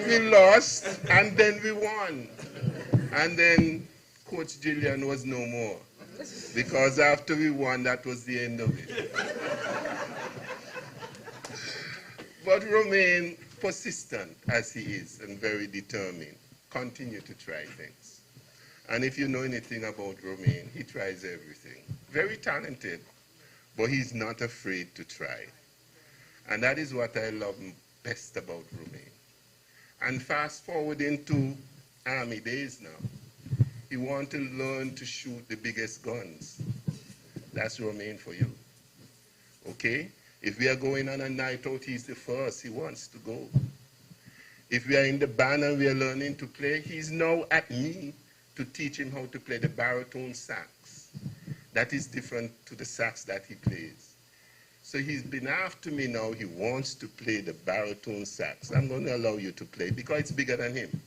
we lost, and then we won. And then Coach Gillian was no more. Because after we won, that was the end of it. But Romain, persistent as he is and very determined, continue to try things. And if you know anything about Romain, he tries everything. Very talented, but he's not afraid to try. And that is what I love best about Romain. And fast forward into Army days now. He wants to learn to shoot the biggest guns. That's Romain for you. Okay? If we are going on a night out, he's the first. He wants to go. If we are in the band and we are learning to play, he's now at me to teach him how to play the baritone sax. That is different to the sax that he plays. So he's been after me now. He wants to play the baritone sax. I'm going to allow you to play because it's bigger than him.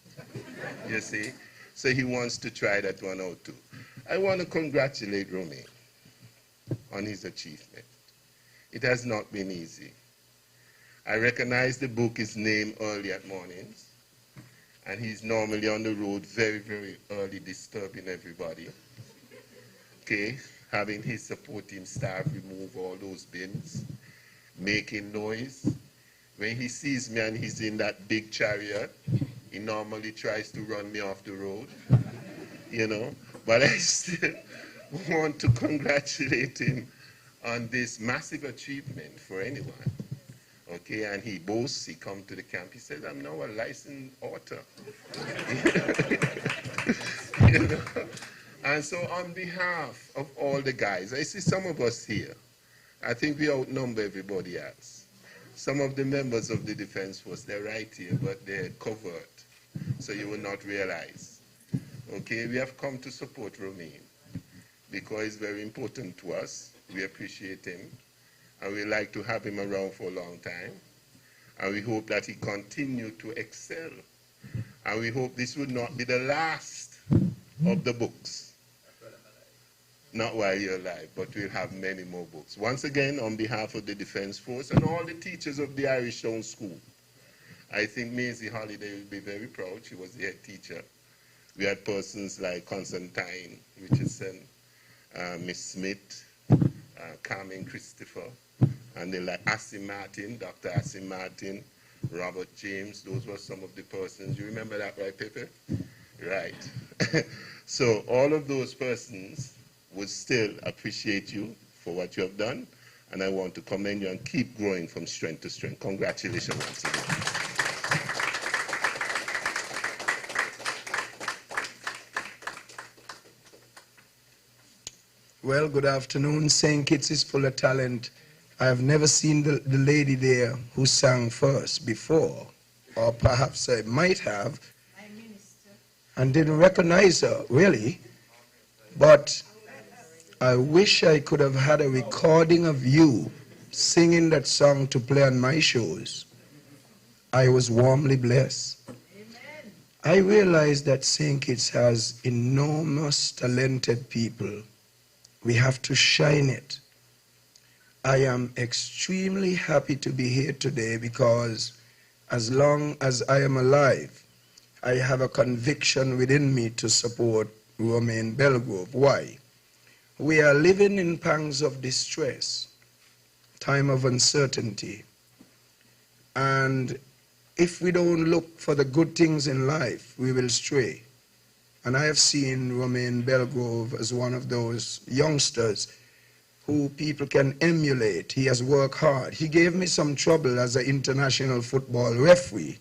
You see? So he wants to try that one out too. I want to congratulate Romain on his achievement. It has not been easy. I recognize the book is named Early at Mornings, and he's normally on the road very, very early, disturbing everybody. Okay, having his supporting staff remove all those bins, making noise. When he sees me and he's in that big chariot, he normally tries to run me off the road, you know. But I still want to congratulate him on this massive achievement for anyone. Okay, and he boasts, he comes to the camp, he says, I'm now a licensed author. You know? And so on behalf of all the guys, I see some of us here. I think we outnumber everybody else. Some of the members of the Defense Force, they're right here, but they're covered, so you will not realize. Okay, we have come to support Romain because it's very important to us. We appreciate him, and we like to have him around for a long time. And we hope that he continue to excel. And we hope this will not be the last of the books. Not while you're alive, but we'll have many more books. Once again, on behalf of the Defense Force and all the teachers of the Irish Town School, I think Maisie Holiday will be very proud. She was the head teacher. We had persons like Constantine Richardson, Miss Smith, Carmen Christopher, and then like Assi Martin, Dr. Assi Martin, Robert James. Those were some of the persons. You remember that, right, Pepe? Right. So all of those persons would still appreciate you for what you have done, and I want to commend you and keep growing from strength to strength. Congratulations once again. Well, good afternoon. St. Kitts is full of talent. I have never seen the lady there who sang first before, or perhaps I might have, and didn't recognize her, really. But I wish I could have had a recording of you singing that song to play on my shows. I was warmly blessed. Amen. I realized that St. Kitts has enormous talented people. We have to shine it. I am extremely happy to be here today because as long as I am alive, I have a conviction within me to support Romain Belgrove. Why? We are living in pangs of distress, time of uncertainty. And if we don't look for the good things in life, we will stray. And I have seen Romain Belgrove as one of those youngsters who people can emulate. He has worked hard. He gave me some trouble as an international football referee,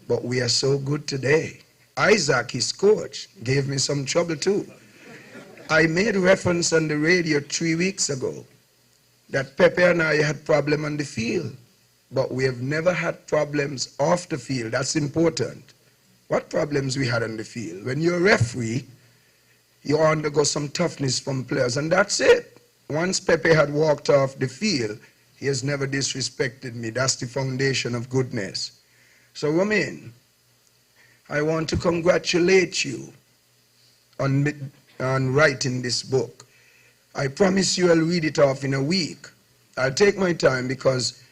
but we are so good today. Isaac, his coach, gave me some trouble too. I made reference on the radio 3 weeks ago that Pepe and I had problem on the field, but we have never had problems off the field. That's important. What problems we had on the field? When you're a referee, you undergo some toughness from players, and that's it. Once Pepe had walked off the field, he has never disrespected me. That's the foundation of goodness. So, Romain, I want to congratulate you on writing this book. I promise you I'll read it off in a week. I'll take my time because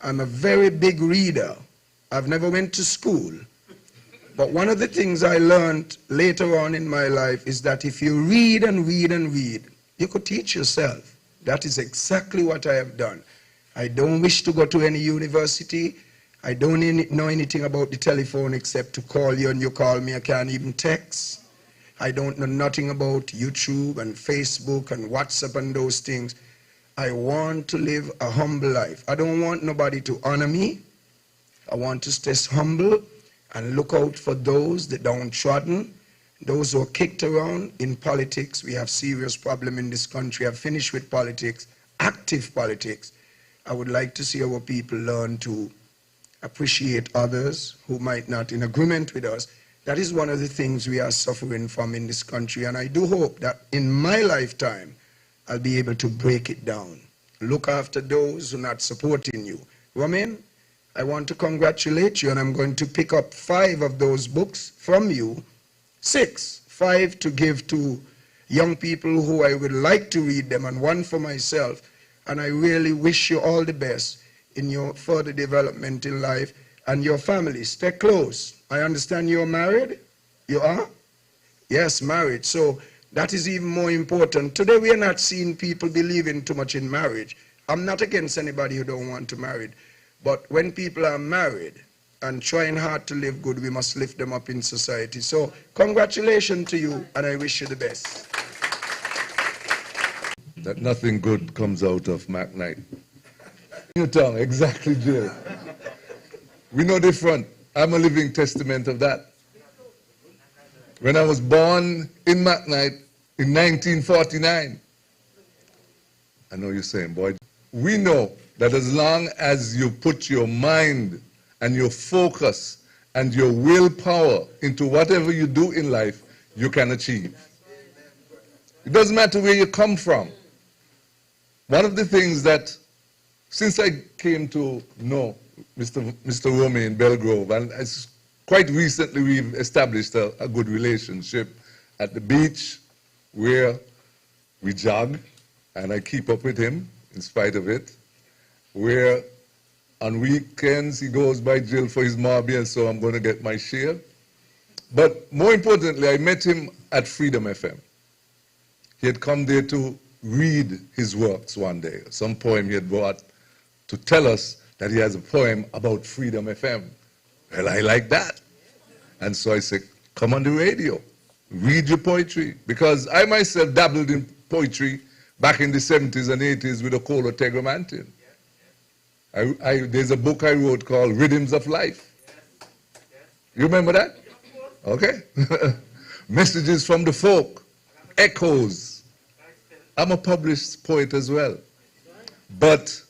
I'm a very big reader I've never went to school. But one of the things I learned later on in my life is that if you read and read and read, you could teach yourself. That is exactly what I have done. I don't wish to go to any university. I don't know anything about the telephone except to call you and you call me. I can't even text. I don't know nothing about YouTube and Facebook and WhatsApp and those things. I want to live a humble life. I don't want nobody to honor me. I want to stay humble and look out for those, the downtrodden, those who are kicked around in politics. We have serious problem in this country. I've finished with politics, active politics. I would like to see our people learn to appreciate others who might not in agreement with us. That is one of the things we are suffering from in this country, and I do hope that in my lifetime, I'll be able to break it down. Look after those who are not supporting you. Romain, I want to congratulate you, and I'm going to pick up 5 of those books from you. 5 to give to young people who I would like to read them, and 1 for myself. And I really wish you all the best in your further development in life and your family. Stay close. I understand you're married? You are? Yes, married. So that is even more important. Today we are not seeing people believing too much in marriage. I'm not against anybody who don't want to marry. But when people are married and trying hard to live good, we must lift them up in society. So congratulations to you, and I wish you the best. That nothing good comes out of McKnight. Your tongue, exactly, Jill. We know different. I'm a living testament of that. When I was born in McKnight in 1949, I know you're saying, boy, we know that as long as you put your mind and your focus and your willpower into whatever you do in life, you can achieve. It doesn't matter where you come from. One of the things that, since I came to know Mr. Romain Belgrove, and it's quite recently we've established a good relationship at the beach where we jog, and I keep up with him in spite of it, where on weekends he goes by Jill for his Marby, and so I'm going to get my share. But more importantly, I met him at Freedom FM. He had come there to read his works one day, some poem he had brought to tell us that he has a poem about Freedom FM. Well, I like that. And so I said, come on the radio, read your poetry. Because I myself dabbled in poetry back in the 70s and 80s with a Colo Tegramantin. There's a book I wrote called Rhythms of Life. You remember that? Okay. Messages from the Folk, Echoes. I'm a published poet as well. But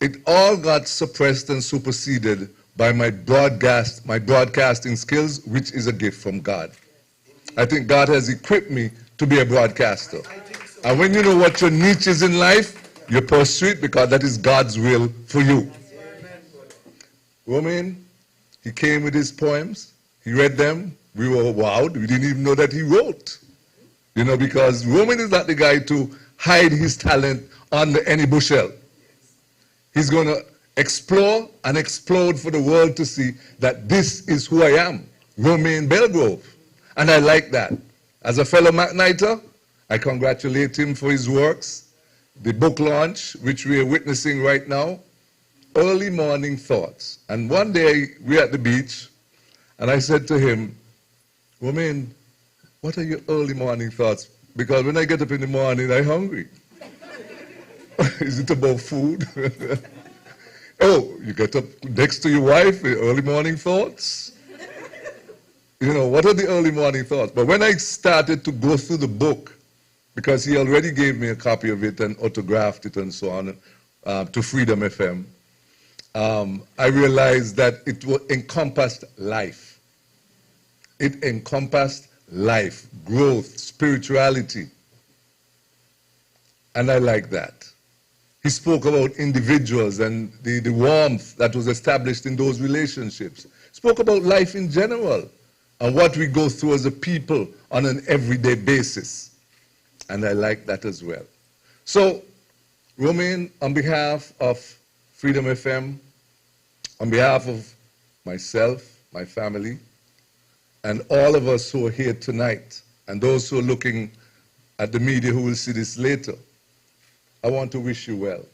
it all got suppressed and superseded by my broadcasting skills, which is a gift from God. I think God has equipped me to be a broadcaster. And when you know what your niche is in life, you pursue it because that is God's will for you. Romain, he came with his poems, he read them, we were wowed, we didn't even know that he wrote. You know, because Romain is not the guy to hide his talent under any bushel. He's going to explore and explode for the world to see that this is who I am, Romain Belgrove. And I like that. As a fellow McKnighter, I congratulate him for his works. The book launch, which we are witnessing right now, Early Morning Thoughts. And one day, we're at the beach, and I said to him, Romain, what are your early morning thoughts? Because when I get up in the morning, I'm hungry. Is it about food? Oh, you get up next to your wife, your early morning thoughts? You know, what are the early morning thoughts? But when I started to go through the book, because he already gave me a copy of it and autographed it and so on to Freedom FM, I realized that it encompassed life. It encompassed life, growth, spirituality. And I like that. He spoke about individuals and the warmth that was established in those relationships. Spoke about life in general and what we go through as a people on an everyday basis. And I like that as well. So, Romain, on behalf of Freedom FM, on behalf of myself, my family, and all of us who are here tonight, and those who are looking at the media who will see this later, I want to wish you well.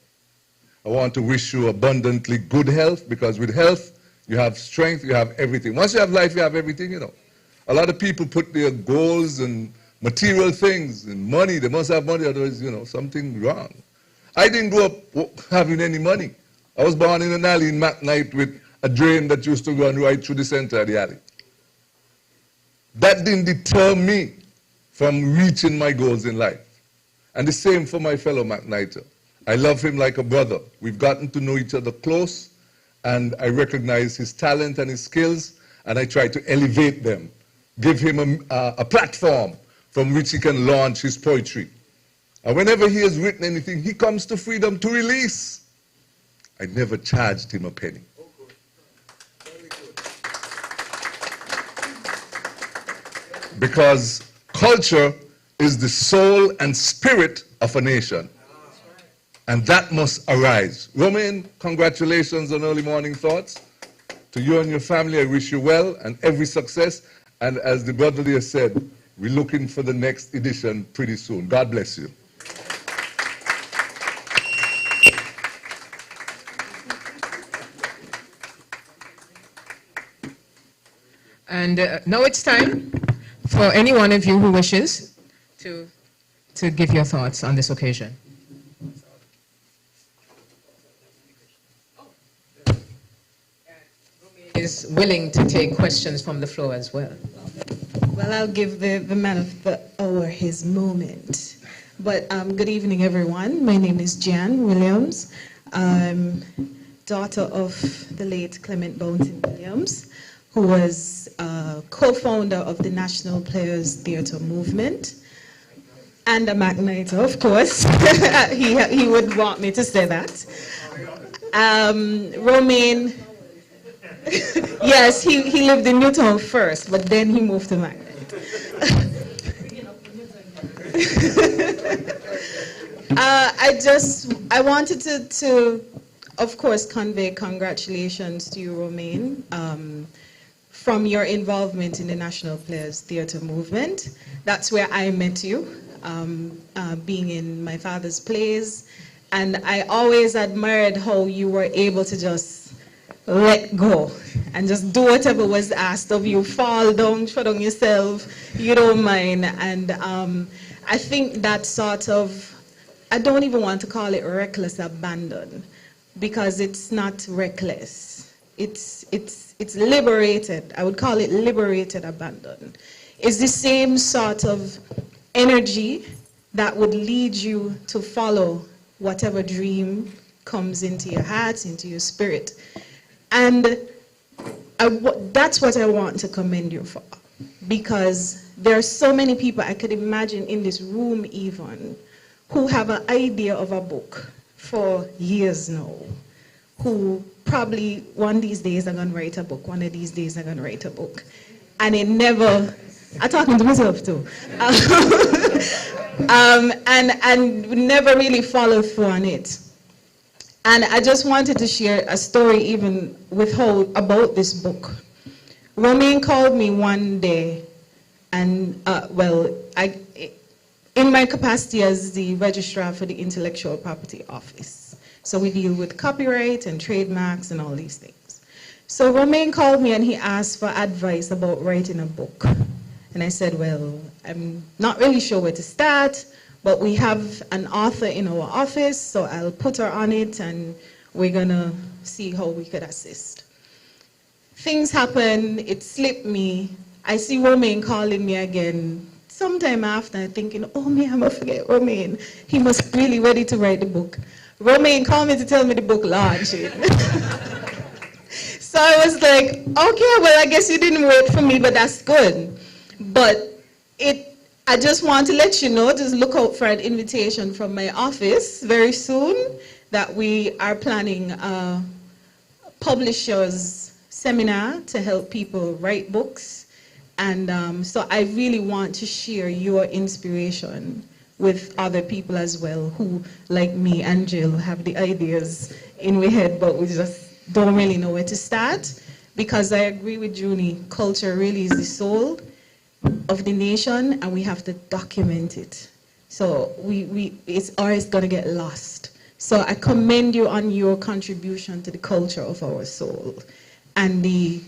I want to wish you abundantly good health, because with health, you have strength, you have everything. Once you have life, you have everything, you know. A lot of people put their goals and material things and money. They must have money, otherwise, you know, something wrong. I didn't grow up having any money. I was born in an alley in McKnight with a drain that used to run right through the center of the alley. That didn't deter me from reaching my goals in life. And the same for my fellow McKnighter. I love him like a brother. We've gotten to know each other close, and I recognize his talent and his skills, and I try to elevate them, give him a platform from which he can launch his poetry. And whenever he has written anything, he comes to Freedom to release. I never charged him a penny. Because culture is the soul and spirit of a nation. And that must arise. Romain, congratulations on Early Morning Thoughts. To you and your family, I wish you well and every success. And as the brother there said, we're looking for the next edition pretty soon. God bless you. And now it's time for any one of you who wishes to give your thoughts on this occasion. Is willing to take questions from the floor as well. Well, I'll give the man of the hour his moment. But good evening, everyone. My name is Jan Williams. I'm daughter of the late Clement Bounty Williams, who was co-founder of the National Players Theatre Movement, and a McKnighter, of course. he would want me to say that. Romain, yes, he lived in Newtown first, but then he moved to McKnight. I wanted to, of course, convey congratulations to you, Romain, from your involvement in the National Players Theatre Movement. That's where I met you, being in my father's plays. And I always admired how you were able to just let go and just do whatever was asked of you. Fall down, shut down yourself, you don't mind. And I think that sort of, I don't even want to call it reckless abandon, because it's not reckless. It's liberated. I would call it liberated abandon. It's the same sort of energy that would lead you to follow whatever dream comes into your heart, into your spirit. And that's what I want to commend you for, because there are so many people I could imagine in this room even who have an idea of a book for years now, who probably one of these days are going to write a book, one of these days are going to write a book. And it never, I'm talking to myself too, and never really follow through on it. And I just wanted to share a story even with her about this book. Romain called me one day, and in my capacity as the registrar for the Intellectual Property Office. So we deal with copyright and trademarks and all these things. So Romain called me and he asked for advice about writing a book. And I said, well, I'm not really sure where to start, but we have an author in our office, so I'll put her on it and we're gonna see how we could assist. Things happen, it slipped me. I see Romain calling me again sometime after, thinking, oh me, I'm gonna forget Romain. He must really ready to write the book. Romain called me to tell me the book launching. So I was like, okay, well, I guess you didn't wait for me, but that's good. But I just want to let you know, just look out for an invitation from my office very soon, that we are planning a publisher's seminar to help people write books. And so I really want to share your inspiration with other people as well, who, like me and Jill, have the ideas in our head, but we just don't really know where to start. because I agree with Junie, culture really is the soul of the nation, and we have to document it. So it's always going to get lost. So I commend you on your contribution to the culture of our soul and the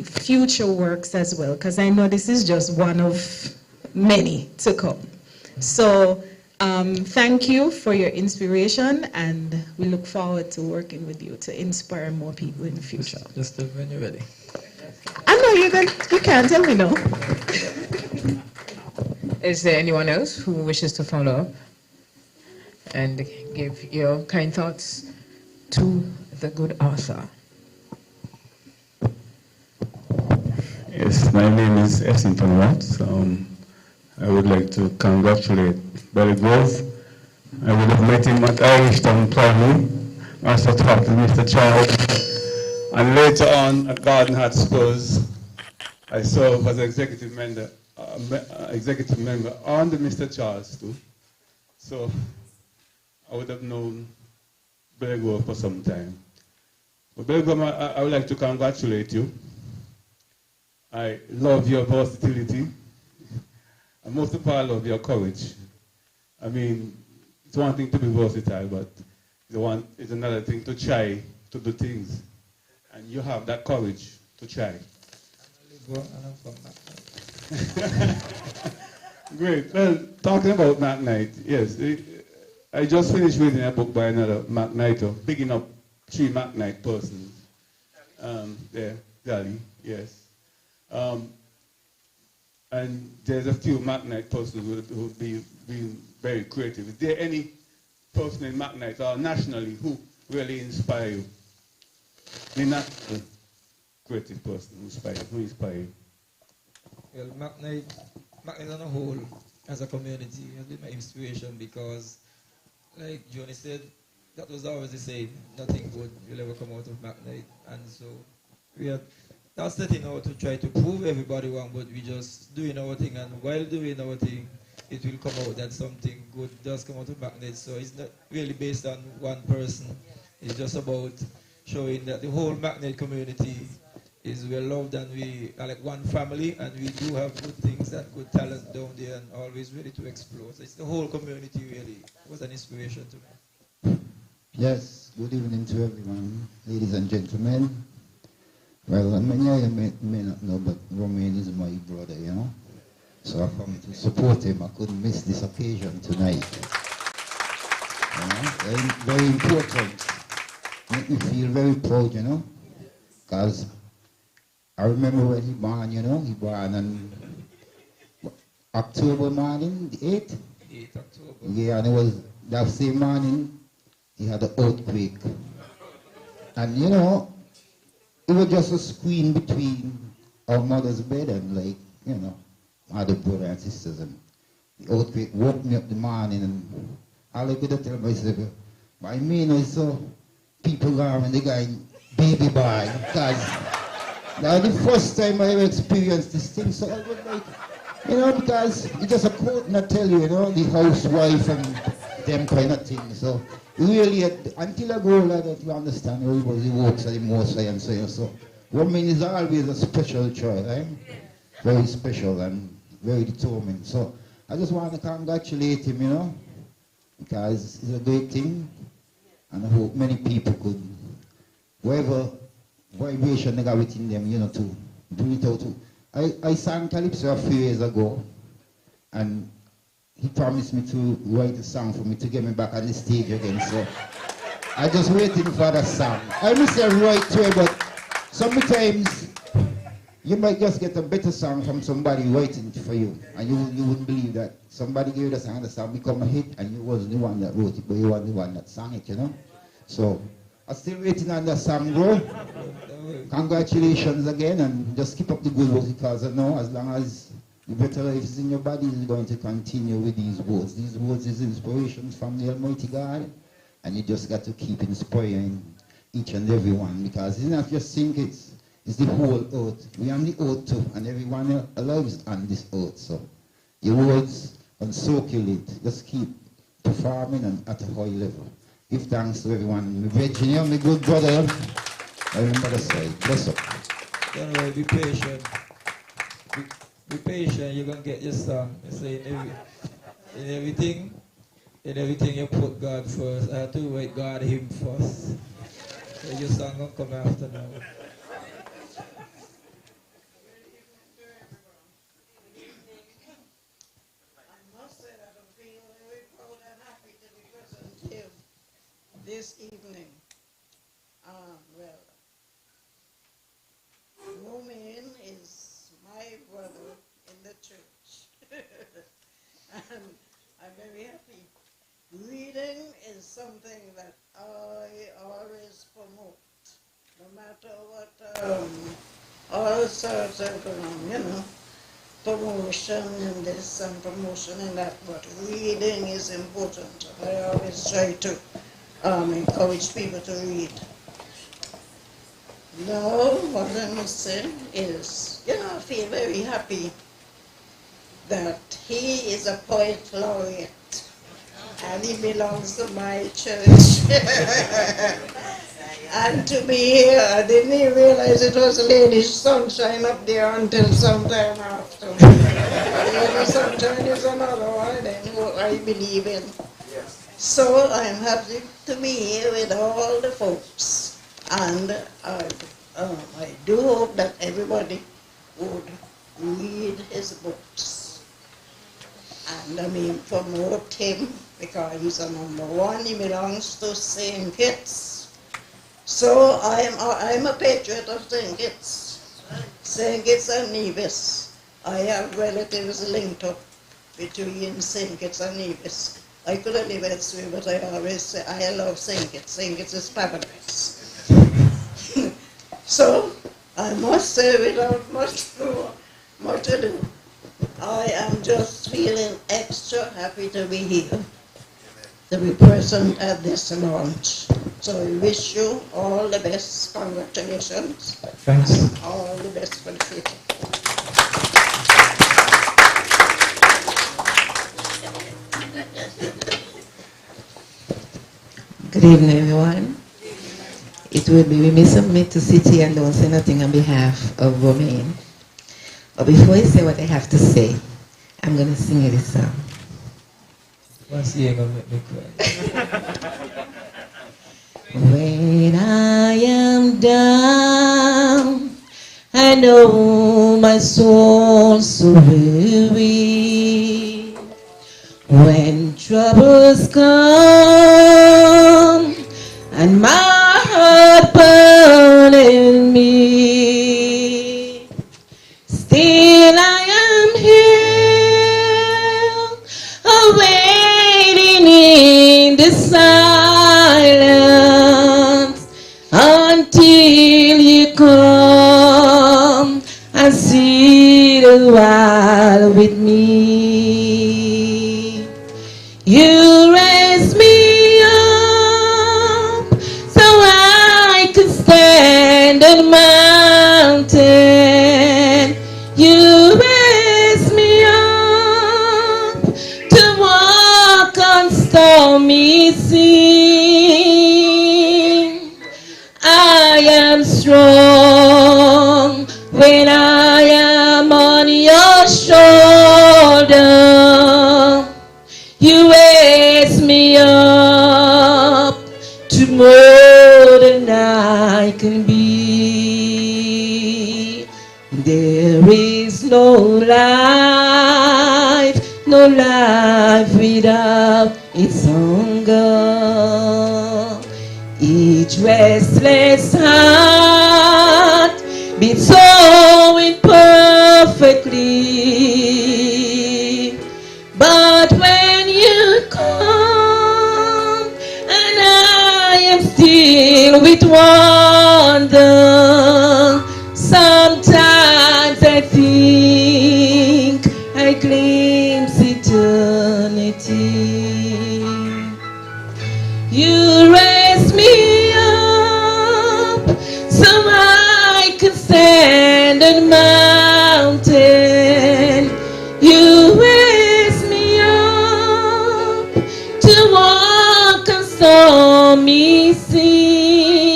future works as well, because I know this is just one of many to come. So thank you for your inspiration, and we look forward to working with you to inspire more people in the future. Just when you're ready. I know you can't tell me no. Is there anyone else who wishes to follow up and give your kind thoughts to the good author? Yes, my name is Essington Watts. I would like to congratulate Belly Grove. I would have met him at Irish Town Primary, Master talked to Mr. Charles, and later on at Garden Hat Spurs, I served as executive member under Mr. Charles too. So I would have known Belly Grove for some time. But Belly Grove, I would like to congratulate you. I love your versatility, and most of all, I love your courage. I mean, it's one thing to be versatile, but it's another thing to try to do things. And you have that courage to try. Great. Well, talking about Mac Knight, yes. I just finished reading a book by another Mac Knighter, picking up 3 Mac Knight persons. There, Gally, yes. And there's a few Mac Knight persons who would be very creative. Is there any person in Mac Knight or nationally who really inspire you? The national creative person who inspire you? Well, Mac Knight on a whole, as a community, has been my inspiration because, like Johnny said, that was always the same. Nothing good will ever come out of Mac Knight. And so we are not setting out to try to prove everybody wrong, but we just doing our thing, and while doing our thing, it will come out that something good does come out of Mac Knight. So it's not really based on one person. It's just about showing that the whole Mac Knight community is well loved, and we are like one family, and we do have good things and good talent down there, and always ready to explore. So it's the whole community really was an inspiration to me. Yes, good evening to everyone, ladies and gentlemen. Well, I mean, you may not know, but Romain is my brother, you know. So I come to support him. I couldn't miss this occasion tonight. You know? Very important. Make me feel very proud, you know. Because I remember when he born, you know. He born on October morning, the 8th? 8th October. Yeah, and it was that same morning, he had an earthquake. And, you know, it was just a screen between our mother's bed and, like, you know, other brothers and sisters. And the earthquake woke me up the morning, and all I could tell myself, I mean, I saw people around the guy, baby boy, because that was the first time I ever experienced this thing. So I was like, you know, because it's just a quote and I tell you, you know, the housewife and them kind of things. So really, until I go like that, you understand everybody works at the most and so on. So Romain is always a special child, right? Very special and very determined. So I just want to congratulate him, you know, because it's a great thing, and I hope many people could, whatever vibration they got within them, you know, to bring it out. I sang Calypso a few years ago, and he promised me to write a song for me to get me back on the stage again. So I just waiting for that song. I miss a right to it, but sometimes you might just get a better song from somebody writing for you, and you wouldn't believe that somebody gave the song become a hit, and you wasn't the one that wrote it, but you were the one that sang it, you know. So I'm still waiting on that song, bro. Congratulations again, and just keep up the good work, because I know as long as the better life is in your body, is going to continue with these words. These words is inspirations from the Almighty God, and you just got to keep inspiring each and every one, because it's not just think it's the whole earth. We are on the earth too, and everyone lives on this earth. So your words can circulate. Just keep performing and at a high level. Give thanks to everyone. My Virginia, my good brother, I remember the side. Bless up. Don't worry, be patient. Be patient, you're gonna get your song. You say in everything you put God first. I have to wait God him first. So your song gonna come after now. This evening. Well, Romain is my brother in the church. And I'm very happy. Reading is something that I always promote, no matter what, all sorts of, promotion and this and promotion and that, but reading is important. I always try to encourage people to read. Now, what I must say is, I feel very happy that he is a poet laureate and he belongs to my church. And to be here, I didn't even realize it was Lady Sunshine up there until sometime after. Lady Sunshine is another one who I believe in. So I'm happy to be here with all the folks, and I do hope that everybody would read his books. And promote him because he's a #1. He belongs to St. Kitts. So I'm a patriot of St. Kitts. St. Kitts and Nevis. I have relatives linked up between St. Kitts and Nevis. I could have lived elsewhere, but I always say I love St. Kitts. St. Kitts is paradise. So I must say, without much ado, I am just feeling extra happy to be here, to be present at this launch. So I wish you all the best. Congratulations. Thanks. And all the best for the future. Good evening, everyone. It will be remiss of me to sit here and don't say nothing on behalf of Romain. But before I say what I have to say, I'm going to sing you this song. Once you ain't gonna make me cry. When I am down, I know my soul's so weary. When troubles come and my heart burning me, still I am here, awaiting in the silence until you come and sit a while with me. You raise me up so I could stand on a mountain. You raise me up to walk on stormy sea. I am strong when I am on your shoulder. You raise me up to more than I can be. There is no life without its hunger. Each restless heart beats so imperfectly. But when you come and I am still with wonder, sometimes I think I glimpse eternity. You raise me up so I can stand on a mountain. You raise me up to walk on stormy sea.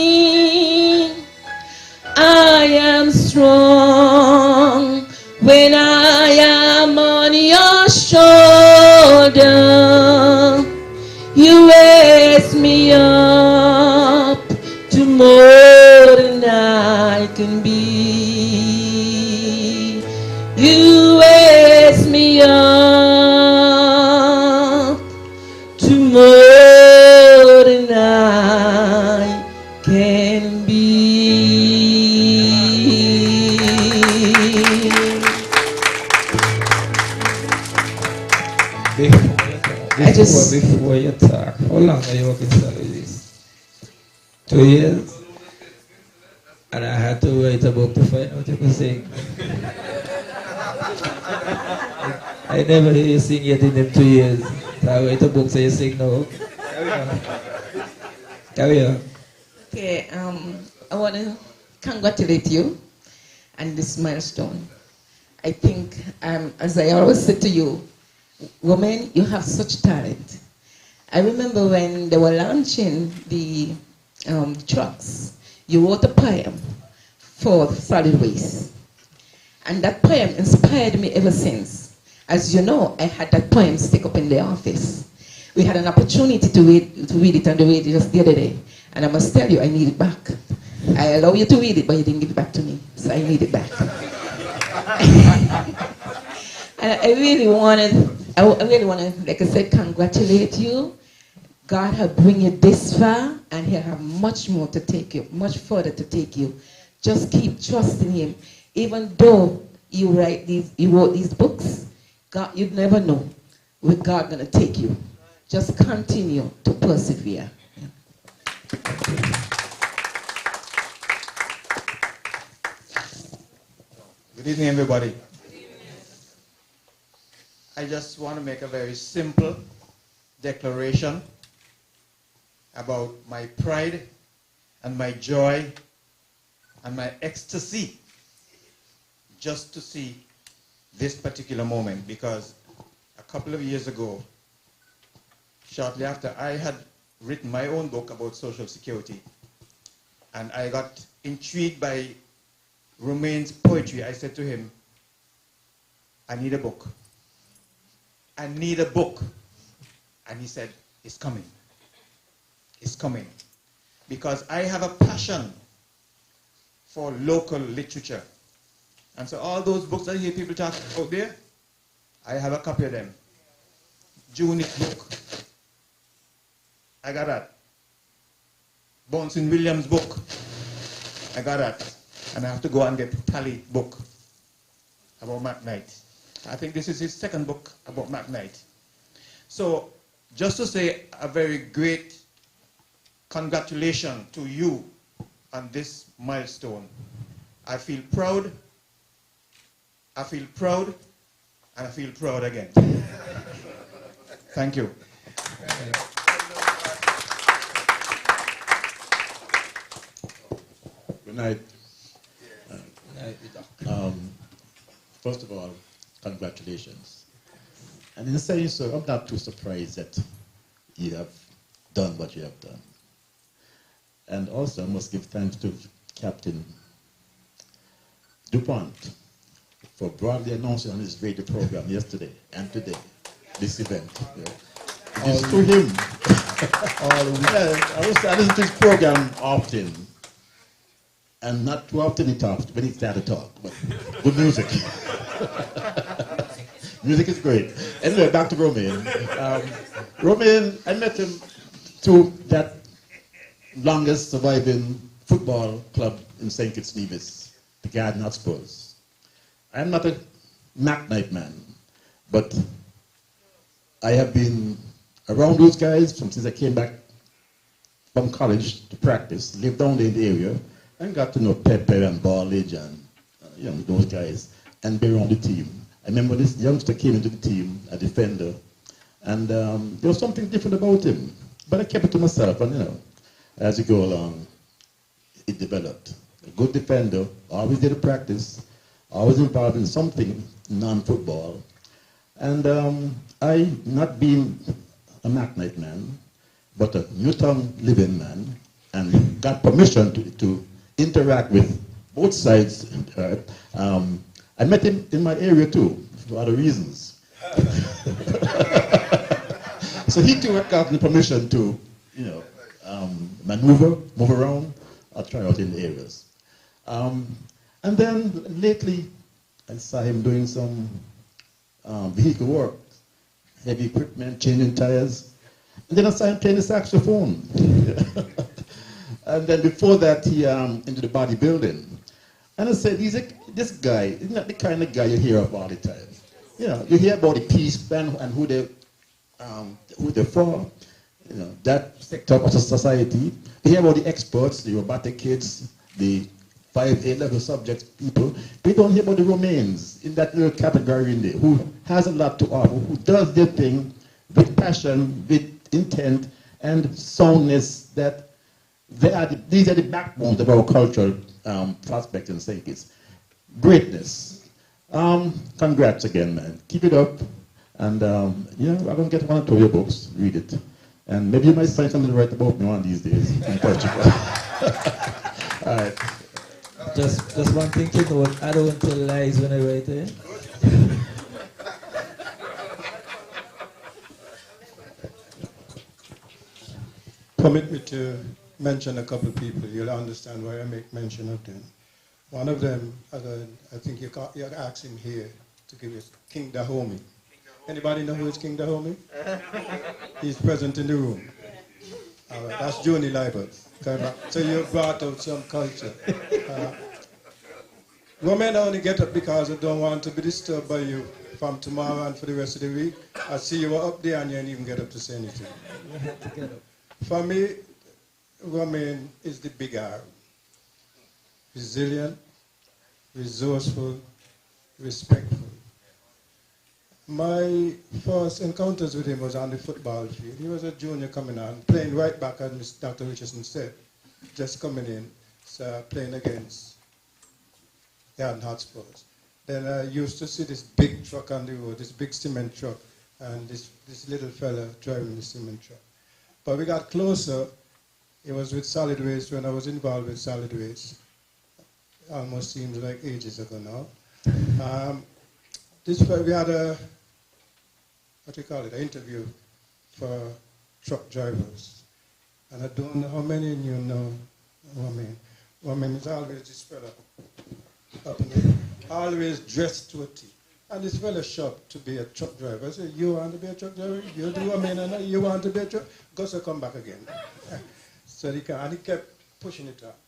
Before you talk, how long are you working salaries? 2 years? And I had to write a book to find out you could sing. I never hear you sing yet in them 2 years. So I write a book so you sing now. Carry on. Carry on. Okay, I want to congratulate you on this milestone. I think, as I always say to you, women, you have such talent. I remember when they were launching the trucks, you wrote a poem for solid waste. And that poem inspired me ever since. As you know, I had that poem stick up in the office. We had an opportunity to read it on the radio just the other day. And I must tell you, I need it back. I allow you to read it, but you didn't give it back to me. So I need it back. And I really want to, like I said, congratulate you. God has bring you this far, and He'll have much more to take you, much further to take you. Just keep trusting Him. Even though you wrote these books, God, you'd never know where God gonna take you. Just continue to persevere. Good evening, everybody. I just want to make a very simple declaration about my pride and my joy and my ecstasy just to see this particular moment, because a couple of years ago, shortly after I had written my own book about social security, and I got intrigued by Romaine's poetry, I said to him, I need a book. I need a book. And he said, it's coming. It's coming. Because I have a passion for local literature. And so all those books I hear people talk out there, I have a copy of them. Junick book. I got that. Bonson Williams book. I got that. And I have to go and get Tally book about McKnight. I think this is his second book about McKnight. So just to say a very great congratulations to you on this milestone. I feel proud, I feel proud, and I feel proud again. Thank you. Good night. First of all, congratulations. And in saying so, I'm not too surprised that you have done what you have done. And also, I must give thanks to Captain DuPont for broadly announcing on his radio program yesterday and today this event. You know. It is to him. I listen to his program often. And not too often he talks, when he started to talk, but good music. Music is great. Anyway, back to Romaine. Romaine, I met him through that longest surviving football club in St. Kitts Nevis, the Garden Hotspurs. I'm not a McKnight man, but I have been around those guys since I came back from college to practice, lived down there in the area, and got to know Pepe and Barlage and those guys, and be around the team. I remember this youngster came into the team, a defender, and there was something different about him. But I kept it to myself, and as you go along, it developed. A good defender, always did a practice, always involved in something non-football. And I, not being a McKnight man, but a Newtown living man, and got permission to interact with both sides. I met him in my area too, for other reasons. So he too got the permission to, maneuver, move around, or try out in the areas. And then lately, I saw him doing some vehicle work, heavy equipment, changing tires. And then I saw him playing the saxophone. And then before that, he into the bodybuilding. And I said, this guy is not the kind of guy you hear of all the time. You hear about the peace band and who they who they're for, that sector of society. We hear about the experts, the robotic kids, the 5A level subjects people. We don't hear about the Romains in that little category in there, who has a lot to offer, who does their thing with passion, with intent, and soundness. That these are the backbones of our cultural prospect in St. Kitts. Greatness. Congrats again, man. Keep it up. And I'm going to get one or two of your books, read it. And maybe you might find something to write about me one of these days in Portugal. All right. Just one thing to note, I don't tell lies when I write it. Permit me to mention a couple of people. You'll understand why I make mention of them. One of them, I think you're asking here to give us King Dahomey. Anybody know who is King Dahomey? He's present in the room. All right, that's Joni Libert. So you brought out some culture. Women only get up because I don't want to be disturbed by you from tomorrow and for the rest of the week. I see you were up there and you didn't even get up to say anything. You have to get up. For me, Romain is the big R. Resilient, resourceful, respectful. My first encounters with him was on the football field. He was a junior coming on, playing right back, as Dr. Richardson said, just coming in, so playing against Yarden Hotspurs. Then I used to see this big truck on the road, this big cement truck, and this little fella driving the cement truck. But we got closer. It was with solid waste when I was involved with solid waste. Almost seems like ages ago now. We had an interview for truck drivers. And I don't know how many of you know Romain. Romain is always this fella up in there, always dressed to a T. And this fella shot to be a truck driver. I said, you want to be a truck driver? You do Romain and you want to be a truck? Go so come back again. So he kept pushing it up.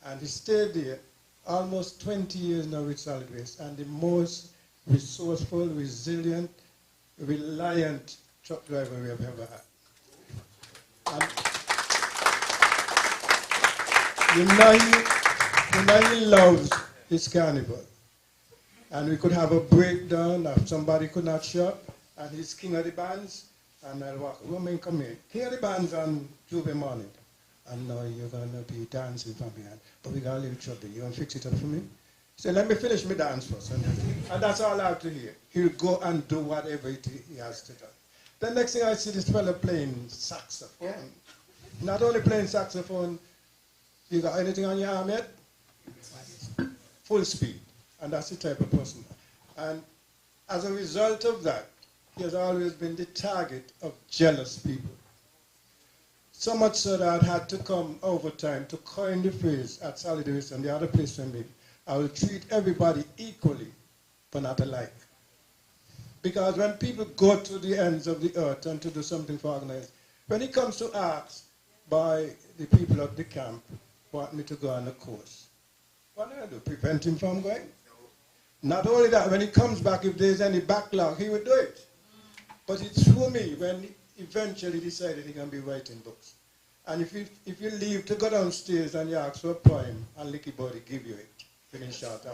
And he stayed there almost 20 years now with solid waste, and the most resourceful, resilient, reliant truck driver we have ever had. And he loves his carnival. And we could have a breakdown if somebody could not shop, and he's king of the bands, and I'll walk, Romain, come here. King of the bands on Tuesday morning. And now you're going to be dancing for me, but we got a little trouble. You want to fix it up for me? He said, let me finish my dance first. And that's all I have to hear. He'll go and do whatever he has to do. The next thing I see this fella playing saxophone. Not only playing saxophone, you got anything on your arm yet? Full speed. And that's the type of person. And as a result of that, he has always been the target of jealous people. So much so that I had to come over time to coin the phrase at Solid Waste and the other place for me. I will treat everybody equally, but not alike. Because when people go to the ends of the earth and to do something for organized, when it comes to ask by the people of the camp, want me to go on a course, what do I do? Prevent him from going? Not only that, when he comes back, if there's any backlog, he would do it. But it's through me when eventually decided he can be writing books. And if you leave to go downstairs and you ask for a poem, and Licky Body give you it, finish out.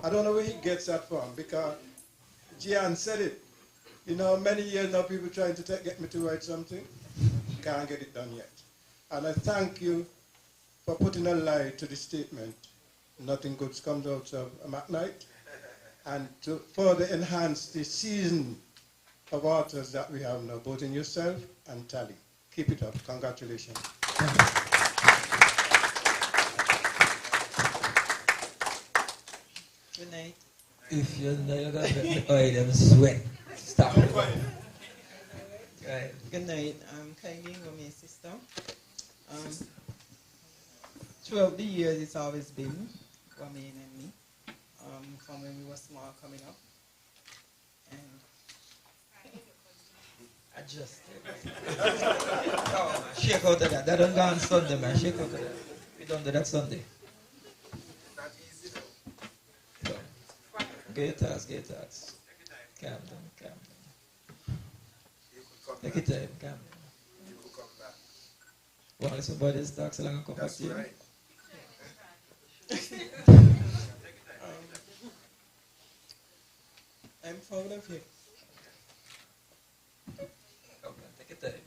I don't know where he gets that from, because Gian said it. You know, many years now people trying to get me to write something, can't get it done yet. And I thank you for putting a lie to the statement, nothing good comes out of a McKnight, and to further enhance the season of authors that we have now, both in yourself and Tally. Keep it up. Congratulations. Good night. If you know you're going to get the oil and sweat, stop. Right. Good night. I'm Kylie, Romain's sister. Throughout the years, it's always been Romain and me, from when we were small coming up. Adjusted. Oh, man, shake out of that. That don't go on Sunday, man. Shake out of that. We don't do that Sunday. So, great task. Calm down. Take your time, come. Well, somebody talks along and come back to you. Right. I'm proud of you. Take your time.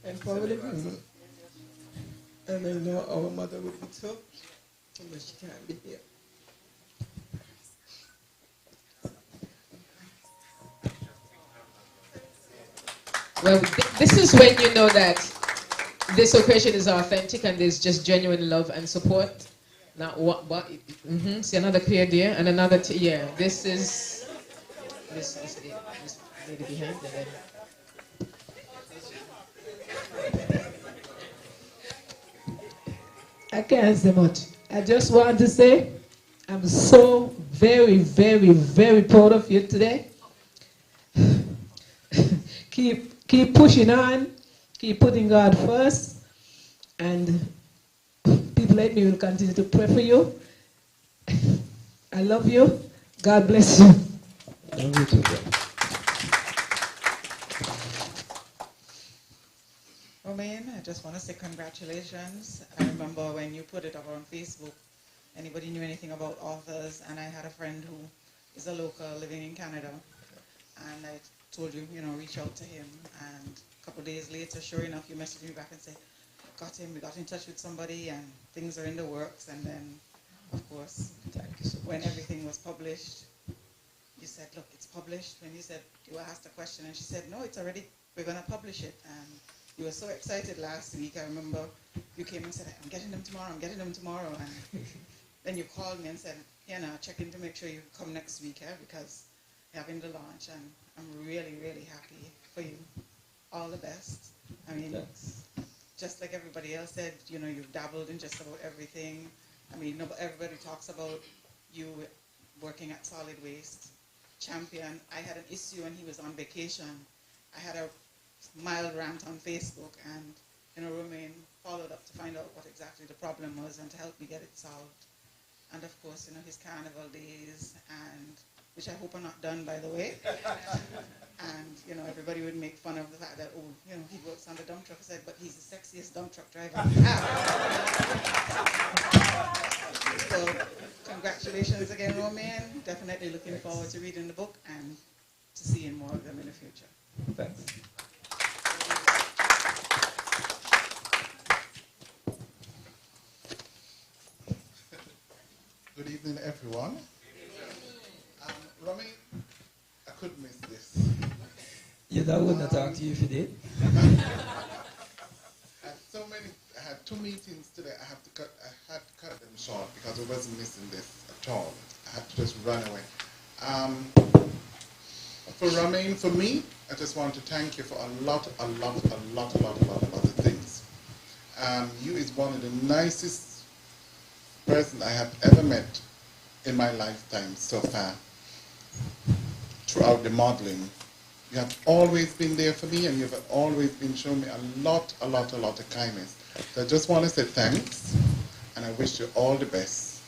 I'm proud of you. And I know our mother would be too, but she can't be here. Well, this is when you know that this occasion is authentic and there's just genuine love and support. Now, what? See another clear deer and another. Yeah, this is this lady behind and then. I can't say much. I just want to say I'm so very, very, very proud of you today. Keep pushing on, keep putting God first, and people like me will continue to pray for you. I love you. God bless you. Love you too, bro. Romain, I just want to say congratulations. I remember when you put it up on Facebook, anybody knew anything about authors, and I had a friend who is a local living in Canada, and I told you, reach out to him, and a couple of days later, sure enough, you messaged me back and said, we got in touch with somebody, and things are in the works, and then, of course, when everything was published, you said, look, it's published. When you said, you asked a question, and she said, no, it's already, we're going to publish it, and you were so excited last week. I remember you came and said, I'm getting them tomorrow, and then you called me and said, check in to make sure you come next week, because you're having the launch, and I'm really, really happy for you. All the best. I mean, just like everybody else said, you've dabbled in just about everything. I mean, everybody talks about you working at Solid Waste. Champion. I had an issue when he was on vacation. I had a mild rant on Facebook, and Romain followed up to find out what exactly the problem was and to help me get it solved. And of course, his carnival days, and which I hope are not done, by the way. And everybody would make fun of the fact that he works on the dump truck. I said, but he's the sexiest dump truck driver we have. So congratulations again, Romain. Definitely looking forward to reading the book and to seeing more of them in the future. Thanks. Good evening, everyone. Romain, I couldn't miss this. I wouldn't talk to you if you did. I had 2 meetings today. I had to cut them short because I wasn't missing this at all. I had to just run away. For Romain, for me, I just want to thank you for a lot of things. You is one of the nicest person I have ever met in my lifetime so far. Throughout the modeling, you have always been there for me, and you have always been showing me a lot of kindness. So I just want to say thanks, and I wish you all the best.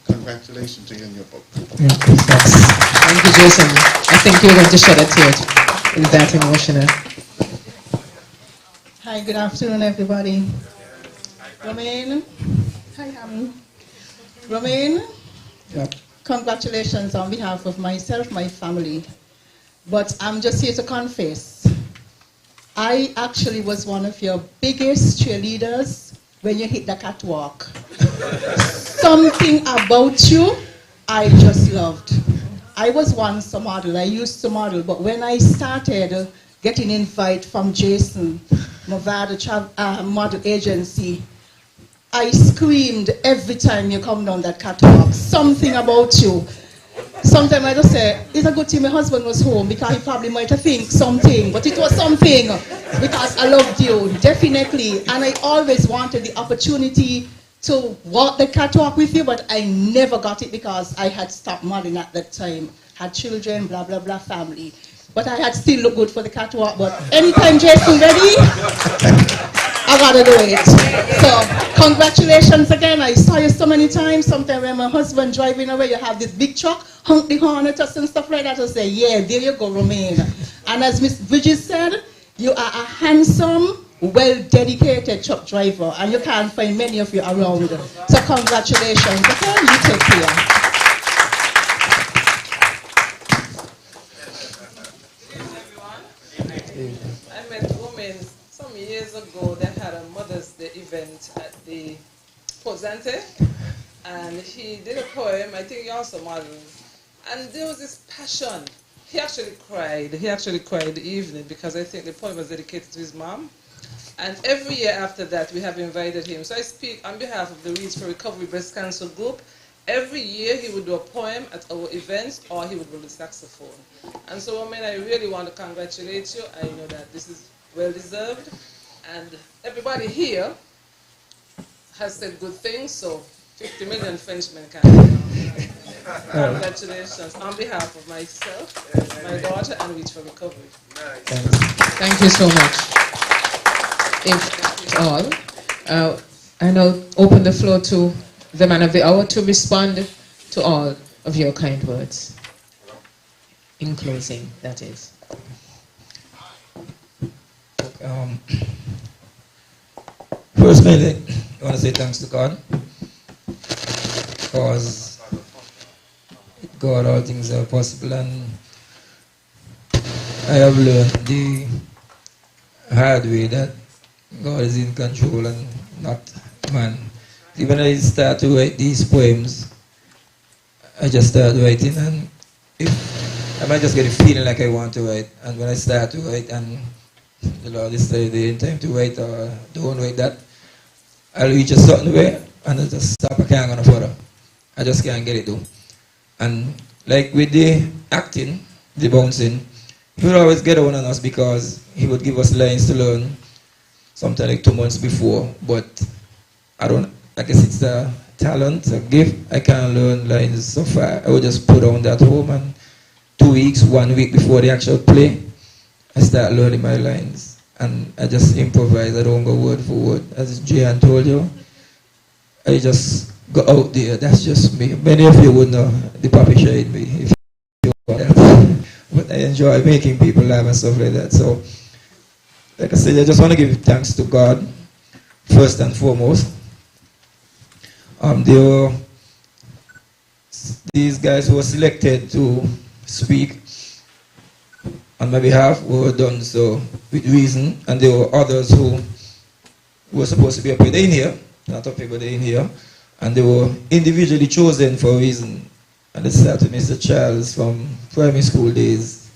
Congratulations to you and your book. Thank you, Jason. I think you're going to shed a tear. It's that emotional. Hi, good afternoon, everybody. Romain. Hi, Hammy. Romain. Yep. Congratulations on behalf of myself, my family. But I'm just here to confess. I actually was one of your biggest cheerleaders when you hit the catwalk. Something about you I just loved. I was once a model. I used to model, but when I started getting invite from Jason, Nevada model agency, I screamed every time you come down that catwalk. Something about you. Sometimes I just say, it's a good thing my husband was home because he probably might have think something, but it was something because I loved you, definitely. And I always wanted the opportunity to walk the catwalk with you, but I never got it because I had stopped modeling at that time. Had children, blah, blah, blah, family. But I had still looked good for the catwalk, but anytime Jason ready, I gotta do it. So, congratulations again. I saw you so many times. Sometimes when my husband driving away, you have this big truck, honk the horn at us and stuff like that. I say, yeah, there you go, Romain. And as Miss Bridget said, you are a handsome, well-dedicated truck driver, and you can't find many of you around. So congratulations. Okay, you take care. I met women some years ago that had a Mother's Day event at the Posante, and he did a poem. I think he also modeled, and there was this passion. He actually cried. He actually cried the evening because I think the poem was dedicated to his mom. And every year after that, we have invited him. So I speak on behalf of the Reads for Recovery Breast Cancer Group. Every year he would do a poem at our events, or he would blow the saxophone. And so, Romain, I really want to congratulate you. I know that this is well deserved. And everybody here has said good things, so 50 million Frenchmen can. Congratulations on behalf of myself, my daughter, and Reach for Recovery. Thank you so much. If all, I now open the floor to the man of the hour to respond to all of your kind words. In closing, that is. First, mainly, I want to say thanks to God, because with God all things are possible, and I have learned the hard way that God is in control and not man. When I start to write these poems, I just start writing, and if I might just get a feeling like I want to write, and when I start to write and the Lord is saying time to write or don't write that, I'll reach a certain way and I just stop. I can't go no further. I just can't get it done. And like with the acting, the bouncing, he would always get on us because he would give us lines to learn sometimes like 2 months before, but I guess it's a talent, a gift. I can't learn lines so far. I would just put on that home, and 2 weeks, 1 week before the actual play, I start learning my lines. And I just improvise. I don't go word for word. As Jan told you, I just go out there. That's just me. Many of you would know the puppy shade me if you want that. But I enjoy making people laugh and stuff like that. So, like I said, I just want to give thanks to God, first and foremost. These guys who were selected to speak on my behalf were done so with reason, and there were others who were supposed to be up in here, not up here but in here, and they were individually chosen for a reason. And it started with Mr. Charles from primary school days.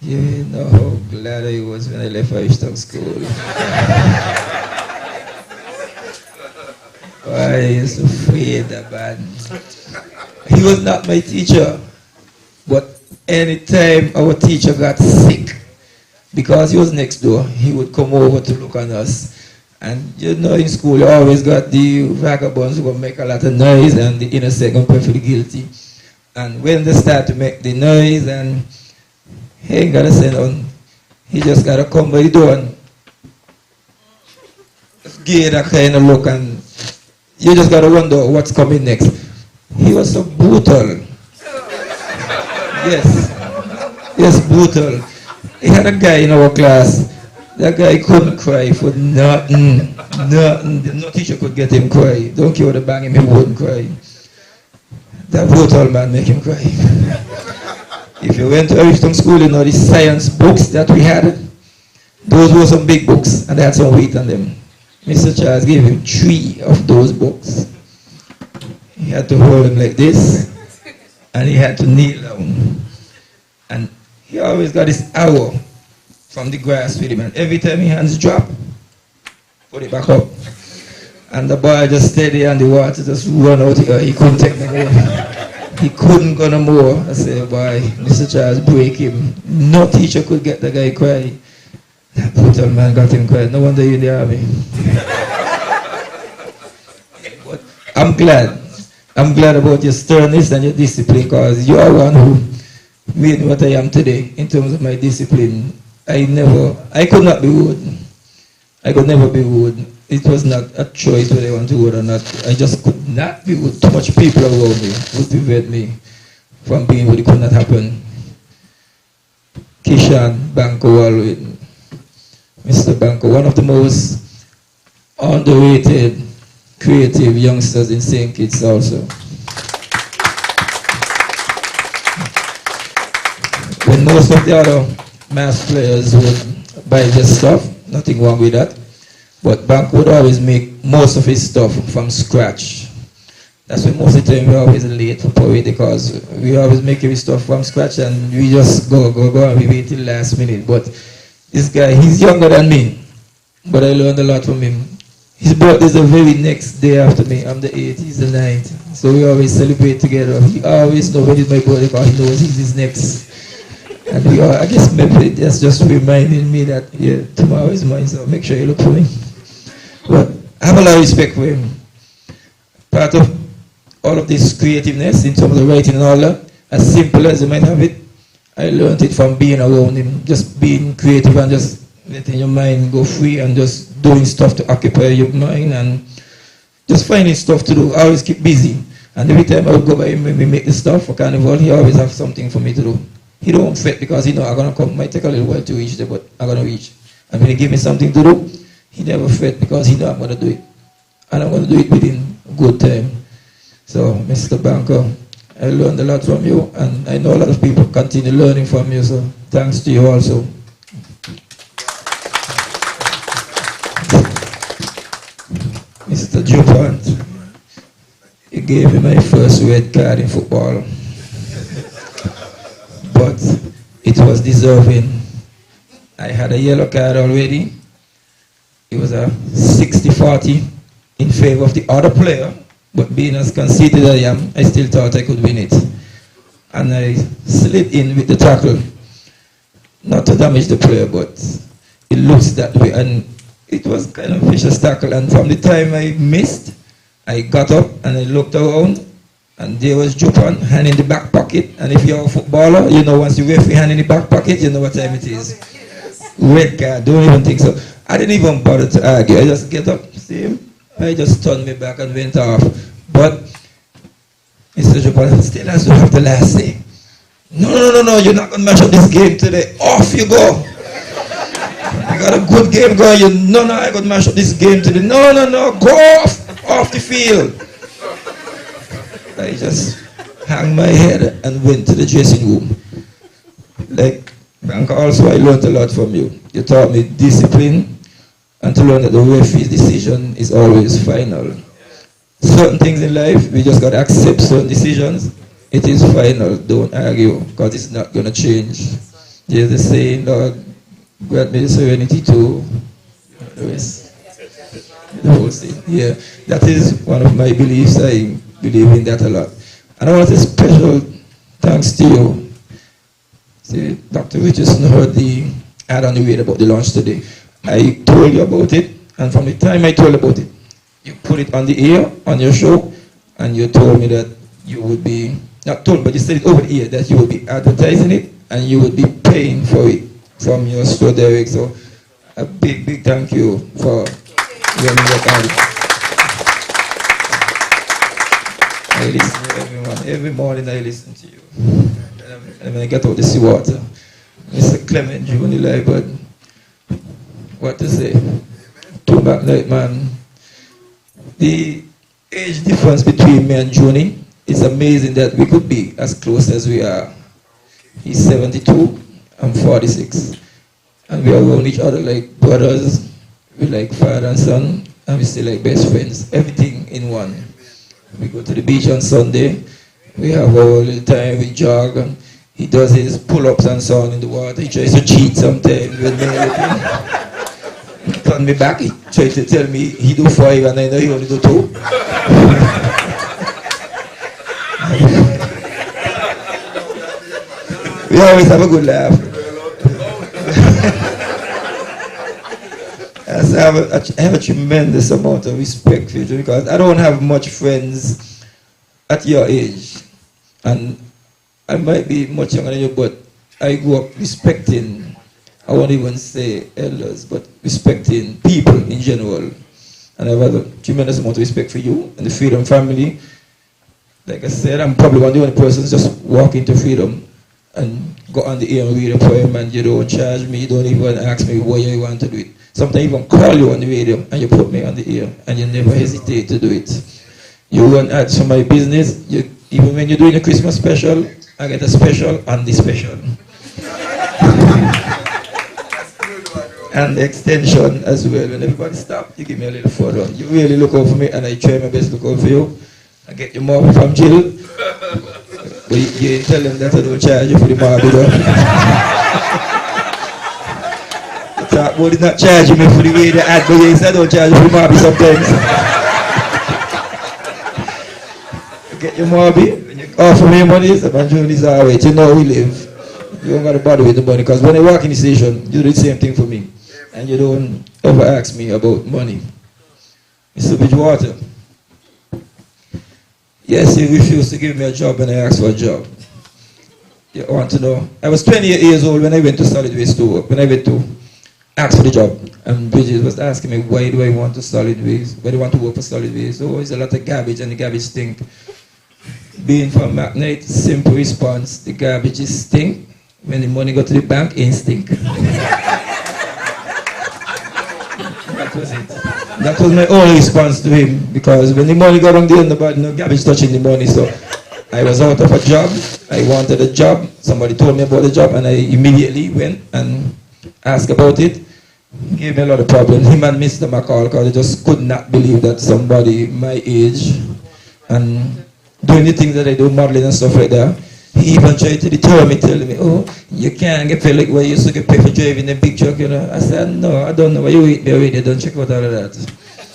You know how glad I was when I left Irishtown School. I used to fear that bad. He was not my teacher, but anytime our teacher got sick, because he was next door, he would come over to look on us. And you know, in school, you always got the vagabonds who will make a lot of noise, and the innocent going to perfectly guilty. And when they start to make the noise, and he ain't got to say nothing, he just got to come by the door and just give that kind of look, and you just got to wonder what's coming next. He was so brutal. Yes, brutal. He had a guy in our class. That guy couldn't cry for nothing. No teacher could get him cry. Don't care what they bang him, he wouldn't cry. That brutal man make him cry. If you went to Irishtown School, you know the science books that we had. Those were some big books, and they had some weight on them. Mr. Charles gave him 3 of those books. He had to hold him like this, and he had to kneel down. And he always got his hour from the grass with him, and every time his hands drop, put it back up. And the boy just steady and the water just run out here. He couldn't take no more. He couldn't go no more. I said, boy, Mr. Charles, break him. No teacher could get the guy cry. That brutal man got him quiet. No wonder you're in the army. But I'm glad. I'm glad about your sternness and your discipline, because you are one who made me what I am today in terms of my discipline. I could not be rude. I could never be rude. It was not a choice whether I want to rude or not. I just could not be rude. Too much people around me would prevent me from being rude. It could not happen. Kishan Banco, Mr. Banco, one of the most underrated creative youngsters in St. Kitts also. When most of the other mass players would buy their stuff, nothing wrong with that, but Bank would always make most of his stuff from scratch. That's why most of the time we're always late for poetry, because we always make his stuff from scratch and we just go and we wait till last minute. But this guy, he's younger than me, but I learned a lot from him. His birthday is the very next day after me. I'm the 8th, he's the 9th. So we always celebrate together. He always knows when it's my birthday because he knows he's next. And I guess maybe that's just reminding me that, yeah, tomorrow is mine, so make sure you look for me. But I have a lot of respect for him. Part of all of this creativeness in terms of writing and all that, as simple as you might have it, I learned it from being around him, just being creative and just letting your mind go free and just doing stuff to occupy your mind and just finding stuff to do. I always keep busy. And every time I would go by him when we make the stuff for Carnival, he always have something for me to do. He don't fret because he know I'm gonna come, might take a little while to reach there, but I'm gonna reach. And when he give me something to do, he never fret because he know I'm gonna do it. And I'm gonna do it within a good time. So, Mr. Banker, I learned a lot from you, and I know a lot of people continue learning from you, so thanks to you also. Mr. Dupont, he gave me my first red card in football. But it was deserving. I had a yellow card already. It was a 60-40 in favor of the other player, but being as conceited as I am, I still thought I could win it. And I slid in with the tackle, not to damage the player, but it looks that way. And it was kind of vicious tackle. And from the time I missed, I got up and I looked around, and there was Jupan, hand in the back pocket. And if you're a footballer, you know once you wave your hand in the back pocket, you know what time it is. Red card, don't even think so. I didn't even bother to argue. I just get up, see him. I just turned me back and went off. But Mr. Jupan still has to have the last say. No, you're not going to match up this game today. Off you go. You got a good game going. No, I got to match up this game today. No, go off the field. I just hung my head and went to the dressing room. Like Banker, also I learned a lot from you. You taught me discipline and to learn that the referee's decision is always final. Certain things in life, we just got to accept certain decisions. It is final, don't argue, because it's not going to change. There's the saying, Lord, grant me the serenity to the rest. The whole thing. Yeah, that is one of my beliefs. I believe in that a lot. And I want to say special thanks to you. See, Dr. Richardson heard the ad on the radio about the launch today. I told you about it, and from the time I told you about it, you put it on the air, on your show, and you told me that you would be, not told, but you said it over the air, that you would be advertising it, and you would be paying for it from your store direct. So a big thank you for your work. I listen to everyone. Every morning I listen to you. And when I get out the seawater, Mr. Clement, Junior, but what to say? Two back night, man. The age difference between me and Juni, it's amazing that we could be as close as we are. He's 72, I'm 46. And we are around each other like brothers. We like father and son, and we still like best friends. Everything in one. We go to the beach on Sunday. We have our little time, we jog, and he does his pull-ups and so on in the water. He tries to cheat sometimes with me. He turned me back, he tried to tell me he do 5 and I know he only do 2. We always have a good laugh. I have a tremendous amount of respect for you because I don't have much friends at your age. And I might be much younger than you, but I grew up respecting I won't even say elders, but respecting people in general. And I have a tremendous amount of respect for you and the Freedom family. Like I said, I'm probably one of the only persons just walk into Freedom and go on the air and read a poem, and you don't charge me, you don't even ask me why you want to do it. Sometimes I even call you on the radio and you put me on the air and you never hesitate to do it. You want ads for my business, even when you're doing a Christmas special, I get a special and the special. And the extension as well. When everybody stop, you give me a little photo. You really look out for me, and I try my best to look out for you. I get your mom from Jill. But you tell them that I don't charge you for the Barbie though. The talk about it not charging me for the way they add, but yes, I don't charge you for the Barbie sometimes. You get your Barbie, when you offer me money, so I'm doing this alright, you know how we live. You don't got to bother with the money, because when I walk in the station, you do the same thing for me. And you don't ever ask me about money. Mr. Bridgewater. Yes, he refused to give me a job when I asked for a job. You want to know? I was 28 years old when I went to solid waste to work, when I went to ask for the job. And Bridges was asking me, why do I want to solid waste? Why do I want to work for solid waste? Oh, it's a lot of garbage and the garbage stink. Being from McKnight, simple response, the garbage is stink. When the money go to the bank, it stink. That was it. That was my only response to him, because when the money got on the end, no garbage touching the money. So I was out of a job. I wanted a job. Somebody told me about the job, and I immediately went and asked about it. He gave me a lot of problems. Him and Mr. McCall, because I just could not believe that somebody my age and doing the things that I do, modeling and stuff like that. He even tried to deter me, telling me, oh, you can't get paid like where you used to get paid for driving a big truck, you know. I said, no, I don't know why you wait me already, don't check out all of that.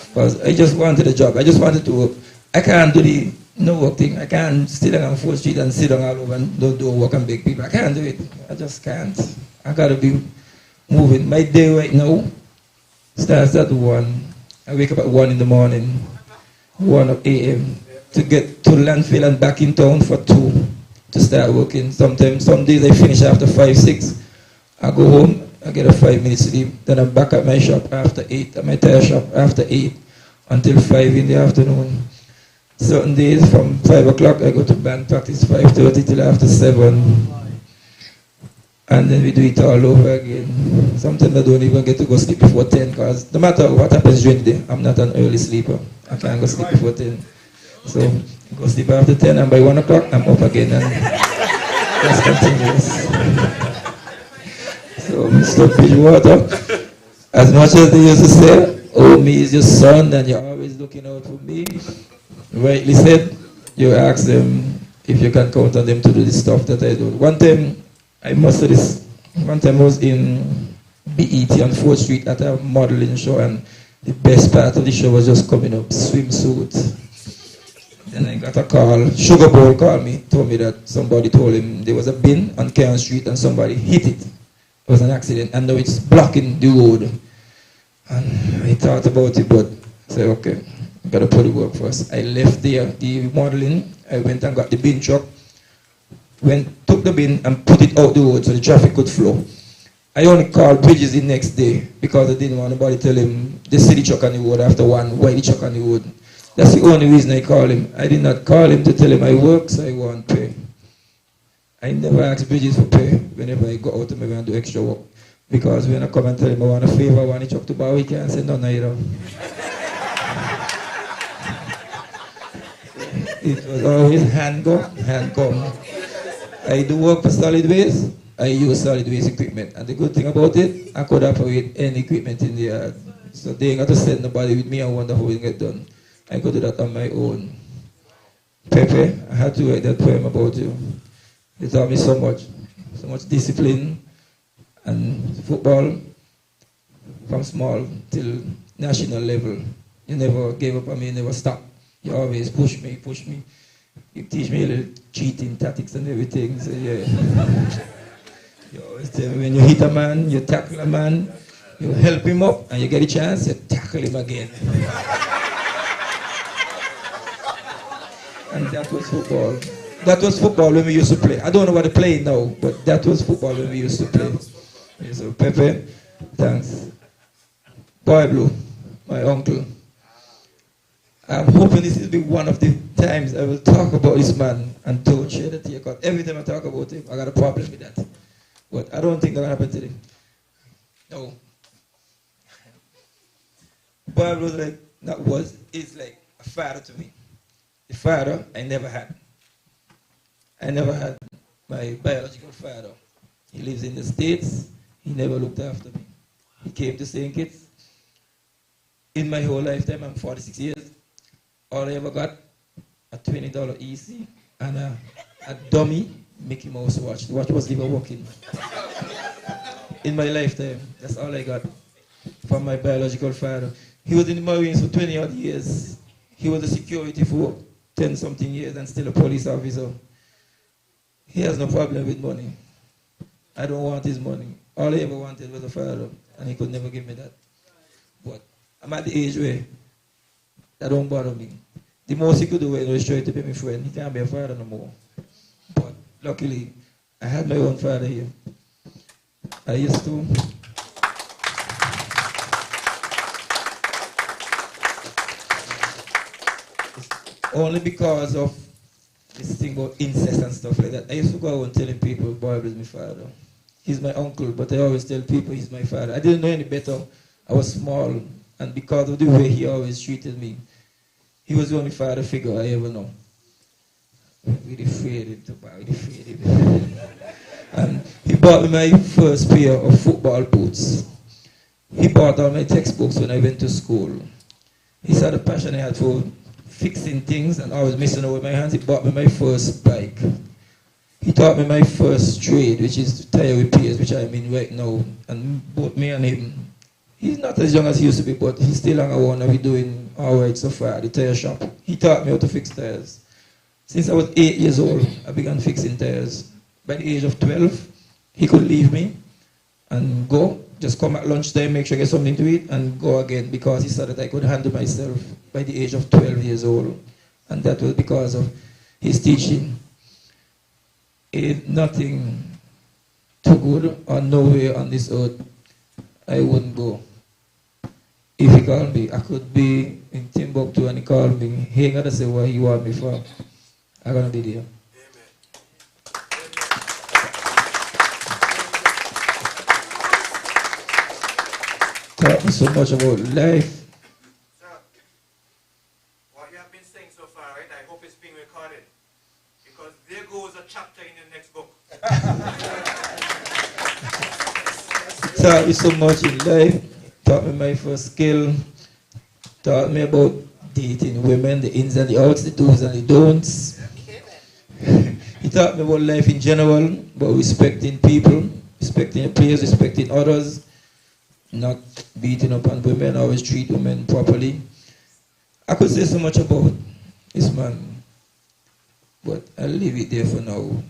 Because I just wanted a job, I just wanted to work. I can't do the no work thing, I can't sit down on 4th Street and sit down all over and don't do work and beg people. I can't do it, I just can't. I gotta be moving. My day right now starts at 1. I wake up at 1 in the morning, 1 a.m. to get to landfill and back in town for 2. To start working. Sometimes, some days I finish after 5, 6. I go home, I get a 5-minute sleep. Then I'm back at my shop after 8, at my tire shop after 8 until 5 in the afternoon. Certain days from 5 o'clock I go to band practice 5:30 till after 7. And then we do it all over again. Sometimes I don't even get to go sleep before 10, because no matter what happens during the day, I'm not an early sleeper. I can't go sleep before 10. So go sleep after 10, and by 1 o'clock I'm up again, and just continues. So Mr. Bridgewater, as much as they used to say, oh, me is your son and you're always looking out for me, rightly said, you ask them if you can count on them to do the stuff that I do. One time I was in BET on 4th Street at a modeling show, and the best part of the show was just coming up, swimsuit. Then I got a call, Sugar Bowl called me, told me that somebody told him there was a bin on Cairn Street and somebody hit it. It was an accident, and now it's blocking the road. And I thought about it, but I said, okay, I gotta put it work first. I left the modeling, I went and got the bin truck, took the bin and put it out the road so the traffic could flow. I only called Bridges the next day because I didn't want nobody to tell him the city truck on the road after 1, why the truck on the road. That's the only reason I called him. I did not call him to tell him I work, so I want pay. I never ask Bridges for pay whenever I go out and maybe and do extra work. Because when I come and tell him I want a favor, I want a truck to buy, he can't say no, neither. It was always hand come. I do work for solid waste, I use solid waste equipment. And the good thing about it, I could operate any equipment in the yard. So they ain't got to send nobody with me and wonder how it get done. I could do that on my own. Pepe, I had to write that poem about you. They taught me so much discipline and football from small till national level. You never gave up on me, you never stopped. You always push me. You teach me a little cheating tactics and everything, so yeah. You always tell me when you hit a man, you tackle a man, you help him up, and you get a chance, you tackle him again. And that was football. That was football when we used to play. I don't know what they play now, but that was football when we used to play. Yes, so Pepe, thanks. Boy Blue, my uncle. I'm hoping this will be one of the times I will talk about this man and don't share the tear, because every time I talk about him, I got a problem with that. But I don't think that'll happen today. No. Boy was like, is like a father to me. The father I never had. I never had my biological father. He lives in the States. He never looked after me. He came to St. Kitts. In my whole lifetime, I'm 46 years. All I ever got, a $20 EC and a dummy Mickey Mouse watch. The watch was never working. In my lifetime, that's all I got from my biological father. He was in the Marines for 20 odd years. He was a security for 10 something years and still a police officer. He has no problem with money. I don't want his money. All I ever wanted was a father, and he could never give me that. But I'm at the age where that don't bother me. The most he could do was try to be my friend. He can't be a father no more. But luckily, I had my own father here. I used to. Only because of this thing about incest and stuff like that. I used to go around telling people Bob is my father. He's my uncle, but I always tell people he's my father. I didn't know any better. I was small, and because of the way he always treated me, he was the only father figure I ever know. Really afraid him to buy, really afraid him. And he bought me my first pair of football boots. He bought all my textbooks when I went to school. He saw the passion I had for fixing things and always messing up with my hands. He bought me my first bike. He taught me my first trade, which is tire repairs, which I'm in right now. And both me and him, he's not as young as he used to be, but he's still on around and we're doing all right so far at the tire shop. He taught me how to fix tires. Since I was 8 years old, I began fixing tires. By the age of 12, he could leave me and go, just come at lunchtime, make sure I get something to eat, and go again, because he saw that I could handle myself by the age of 12 years old. And that was because of his teaching. Nothing too good or nowhere on this earth I wouldn't go. If he called me, I could be in Timbuktu and he called me. He ain't gonna say what he want me for. I'm gonna be there. Taught me so much about life. Sir, what you have been saying so far, right? I hope it's being recorded. Because there goes a chapter in the next book. Taught me so much in life. Taught me my first skill. Taught me about dating women, the ins and the outs, the do's and the don'ts. He taught me about life in general, about respecting people, respecting your peers, respecting others, not beating up on women, always treat women properly. I could say so much about this man, but I'll leave it there for now.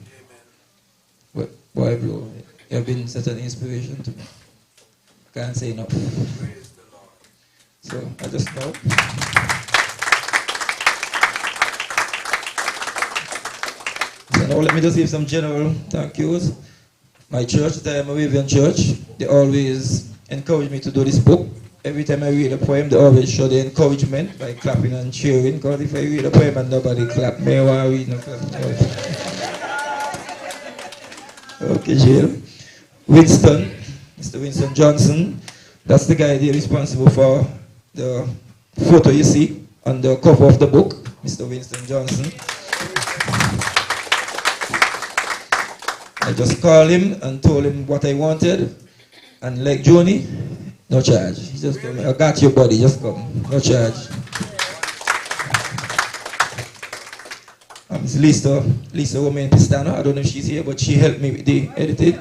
But boy, bro, you have been such an inspiration to me. I can't say enough. So I just know. So now let me just give some general thank yous. My church, the Moravian Church, they always encourage me to do this book. Every time I read a poem, they always show the encouragement by clapping and cheering. Because if I read a poem and nobody clap, me want to read no clap. Okay, Jill. Winston, Mr. Winston Johnson, that's the guy there responsible for the photo you see on the cover of the book, Mr. Winston Johnson. I just called him and told him what I wanted, and like Joni, no charge. He just told me, I got your body, just come, no charge. It's Lisa Romain Pistano. I don't know if she's here, but she helped me with the editing.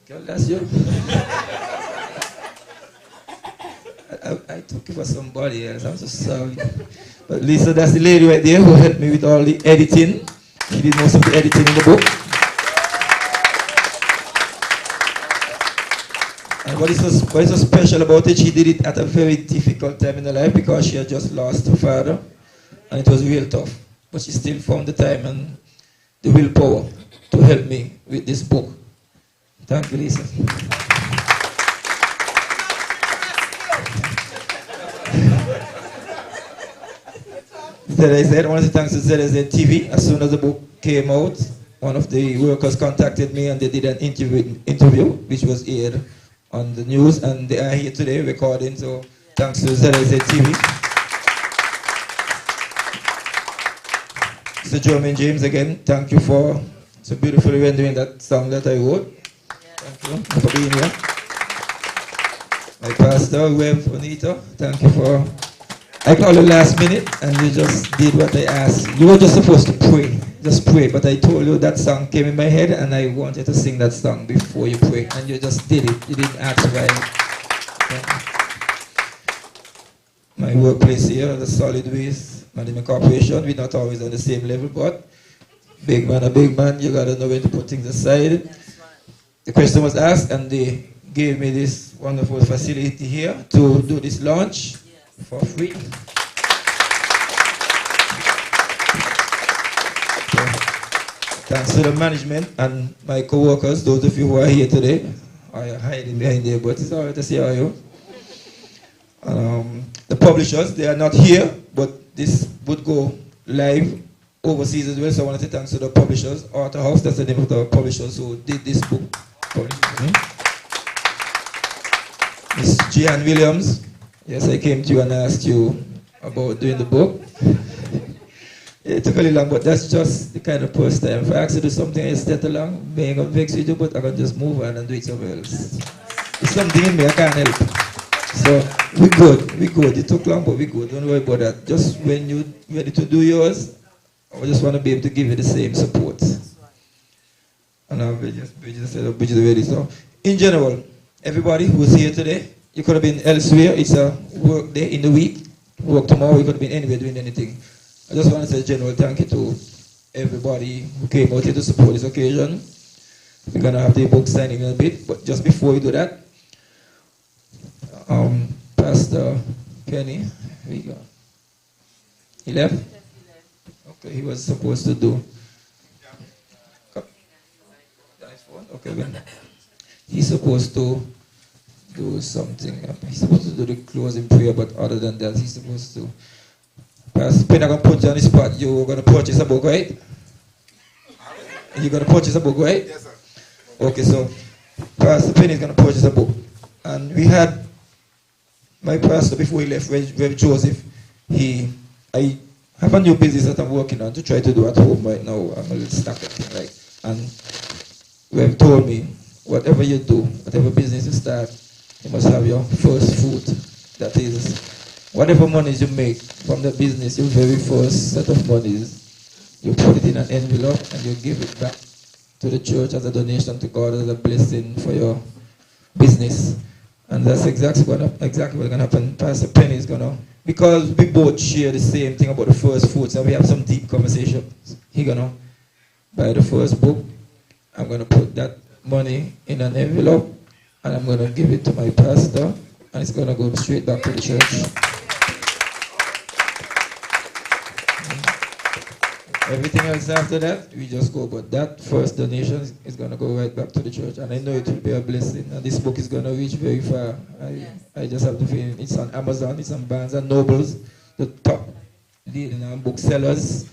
Girl, that's you. I took it for somebody else, I'm so sorry. But Lisa, that's the lady right there who helped me with all the editing. She did most of the editing in the book. And what is so special about it, she did it at a very difficult time in her life because she had just lost her father. And it was real tough. But she still found the time and the willpower to help me with this book. Thank you, Lisa. ZSZ. I want to thank ZSZ TV. As soon as the book came out, one of the workers contacted me and they did an interview which was aired on the news, and they are here today recording, so thanks to ZSZ TV. Mr. Jermaine James, again, thank you for so beautifully rendering that song that I wrote. Thank you for being here. My pastor, Rev Anita, thank you for, I called you last minute and you just did what I asked. You were just supposed to pray, just pray, but I told you that song came in my head and I wanted to sing that song before you pray, and you just did it. You didn't ask why. My workplace here, the Solid Waste Management Corporation, we're not always on the same level, but big man, a big man, you gotta know when to put things aside. The question was asked and they gave me this wonderful facility here to do this launch for free. So, thanks to the management and my co-workers, those of you who are here today. I are hiding behind there, but it's alright to see how you. The publishers, they are not here, but this would go live overseas as well, so I wanted to thank to the publishers. Author House, that's the name of the publishers who did this book. Miss Jean Williams, yes, I came to you and asked you about doing the book. It took a little long, but that's just the kind of person I am. If I ask you to do something, I step along, may not vex with you, but I can just move on and do it somewhere else. There's something in me I can't help. So, we good. It took long, but we good. Don't worry about that. Just when you're ready to do yours, I just want to be able to give you the same support. And our bridges are ready. So, in general, everybody who's here today, you could have been elsewhere. It's a work day in the week. Work tomorrow, you could have been anywhere doing anything. I just want to say a general thank you to everybody who came out here to support this occasion. We're going to have the book signing in a bit, but just before we do that, Pastor Kenny, here we go. He left? Okay, he was supposed to do. Okay, then. He's supposed to do something. He's supposed to do the closing prayer, but other than that, he's supposed to. Pastor Penny, I'm going to put you on the spot. You're going to purchase a book, right? You're going to purchase a book, right? Yes, sir. Okay, so Pastor Penny is going to purchase a book. And we had my pastor, before he left, Rev Joseph, I have a new business that I'm working on to try to do at home right now. I'm a little stuck at it, like, and Rev told me, whatever you do, whatever business you start, you must have your first fruit. That is, whatever monies you make from the business, your very first set of monies, you put it in an envelope and you give it back to the church as a donation to God, as a blessing for your business. And that's exactly what's going to happen. Pastor Penny is going to, because we both share the same thing about the first fruits and we have some deep conversations, he's going to buy the first book. I'm going to put that money in an envelope and I'm going to give it to my pastor and it's going to go straight back to the church. Everything else after that, we just go. But that first donation is going to go right back to the church. And I know it will be a blessing. And this book is going to reach very far. I just have to feel it's on Amazon, it's on Barnes and Nobles, the top leading booksellers.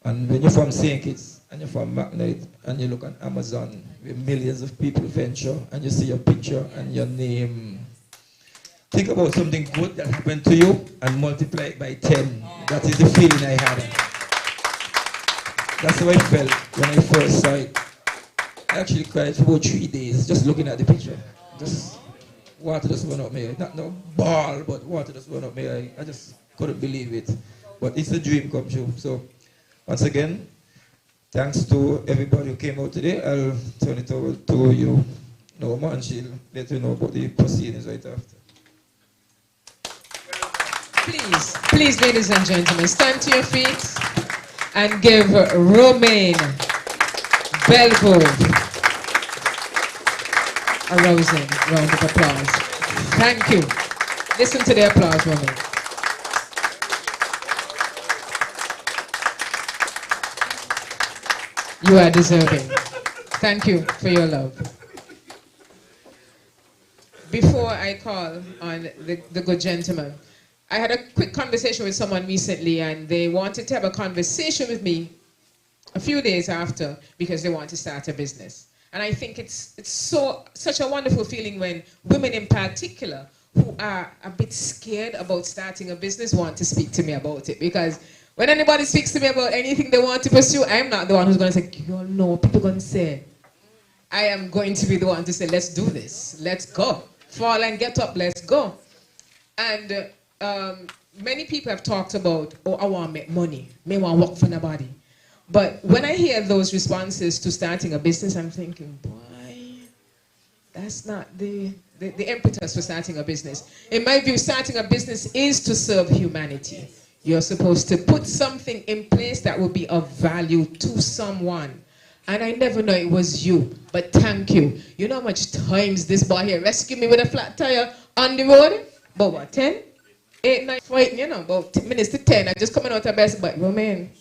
And when you're from St. Kitts and you're from McKnight and you look on Amazon where millions of people venture and you see your picture and your name, think about something good that happened to you and multiply it by 10. That is the feeling I had. That's how I felt when I first saw it. I actually cried for about 3 days just looking at the picture. Just water just went up my eye. Not no ball, but water just went up my eye. I just couldn't believe it. But it's a dream come true. So once again, thanks to everybody who came out today. I'll turn it over to you, Norma, and she'll let you know about the proceedings right after. Please, ladies and gentlemen, stand to your feet and give Romaine Bellgrove a rousing round of applause. Thank you. Listen to the applause, Romaine. You are deserving. Thank you for your love. Before I call on the good gentleman, I had a quick conversation with someone recently, and they wanted to have a conversation with me a few days after because they want to start a business. And I think it's such a wonderful feeling when women in particular who are a bit scared about starting a business want to speak to me about it. Because when anybody speaks to me about anything they want to pursue, I'm not the one who's going to say, you all know, people going to say. I am going to be the one to say, let's do this. Let's go. Fall and get up, let's go. And many people have talked about, oh, I want to make money. Me want to work for nobody. But when I hear those responses to starting a business, I'm thinking, boy, that's not the impetus for starting a business. In my view, starting a business is to serve humanity. You're supposed to put something in place that will be of value to someone. And I never know it was you, but thank you. You know how much times this boy here rescued me with a flat tire on the road? About what, 10? 8, 9, 5, you know, about 10 minutes to 10. I just coming out of best, but Romain,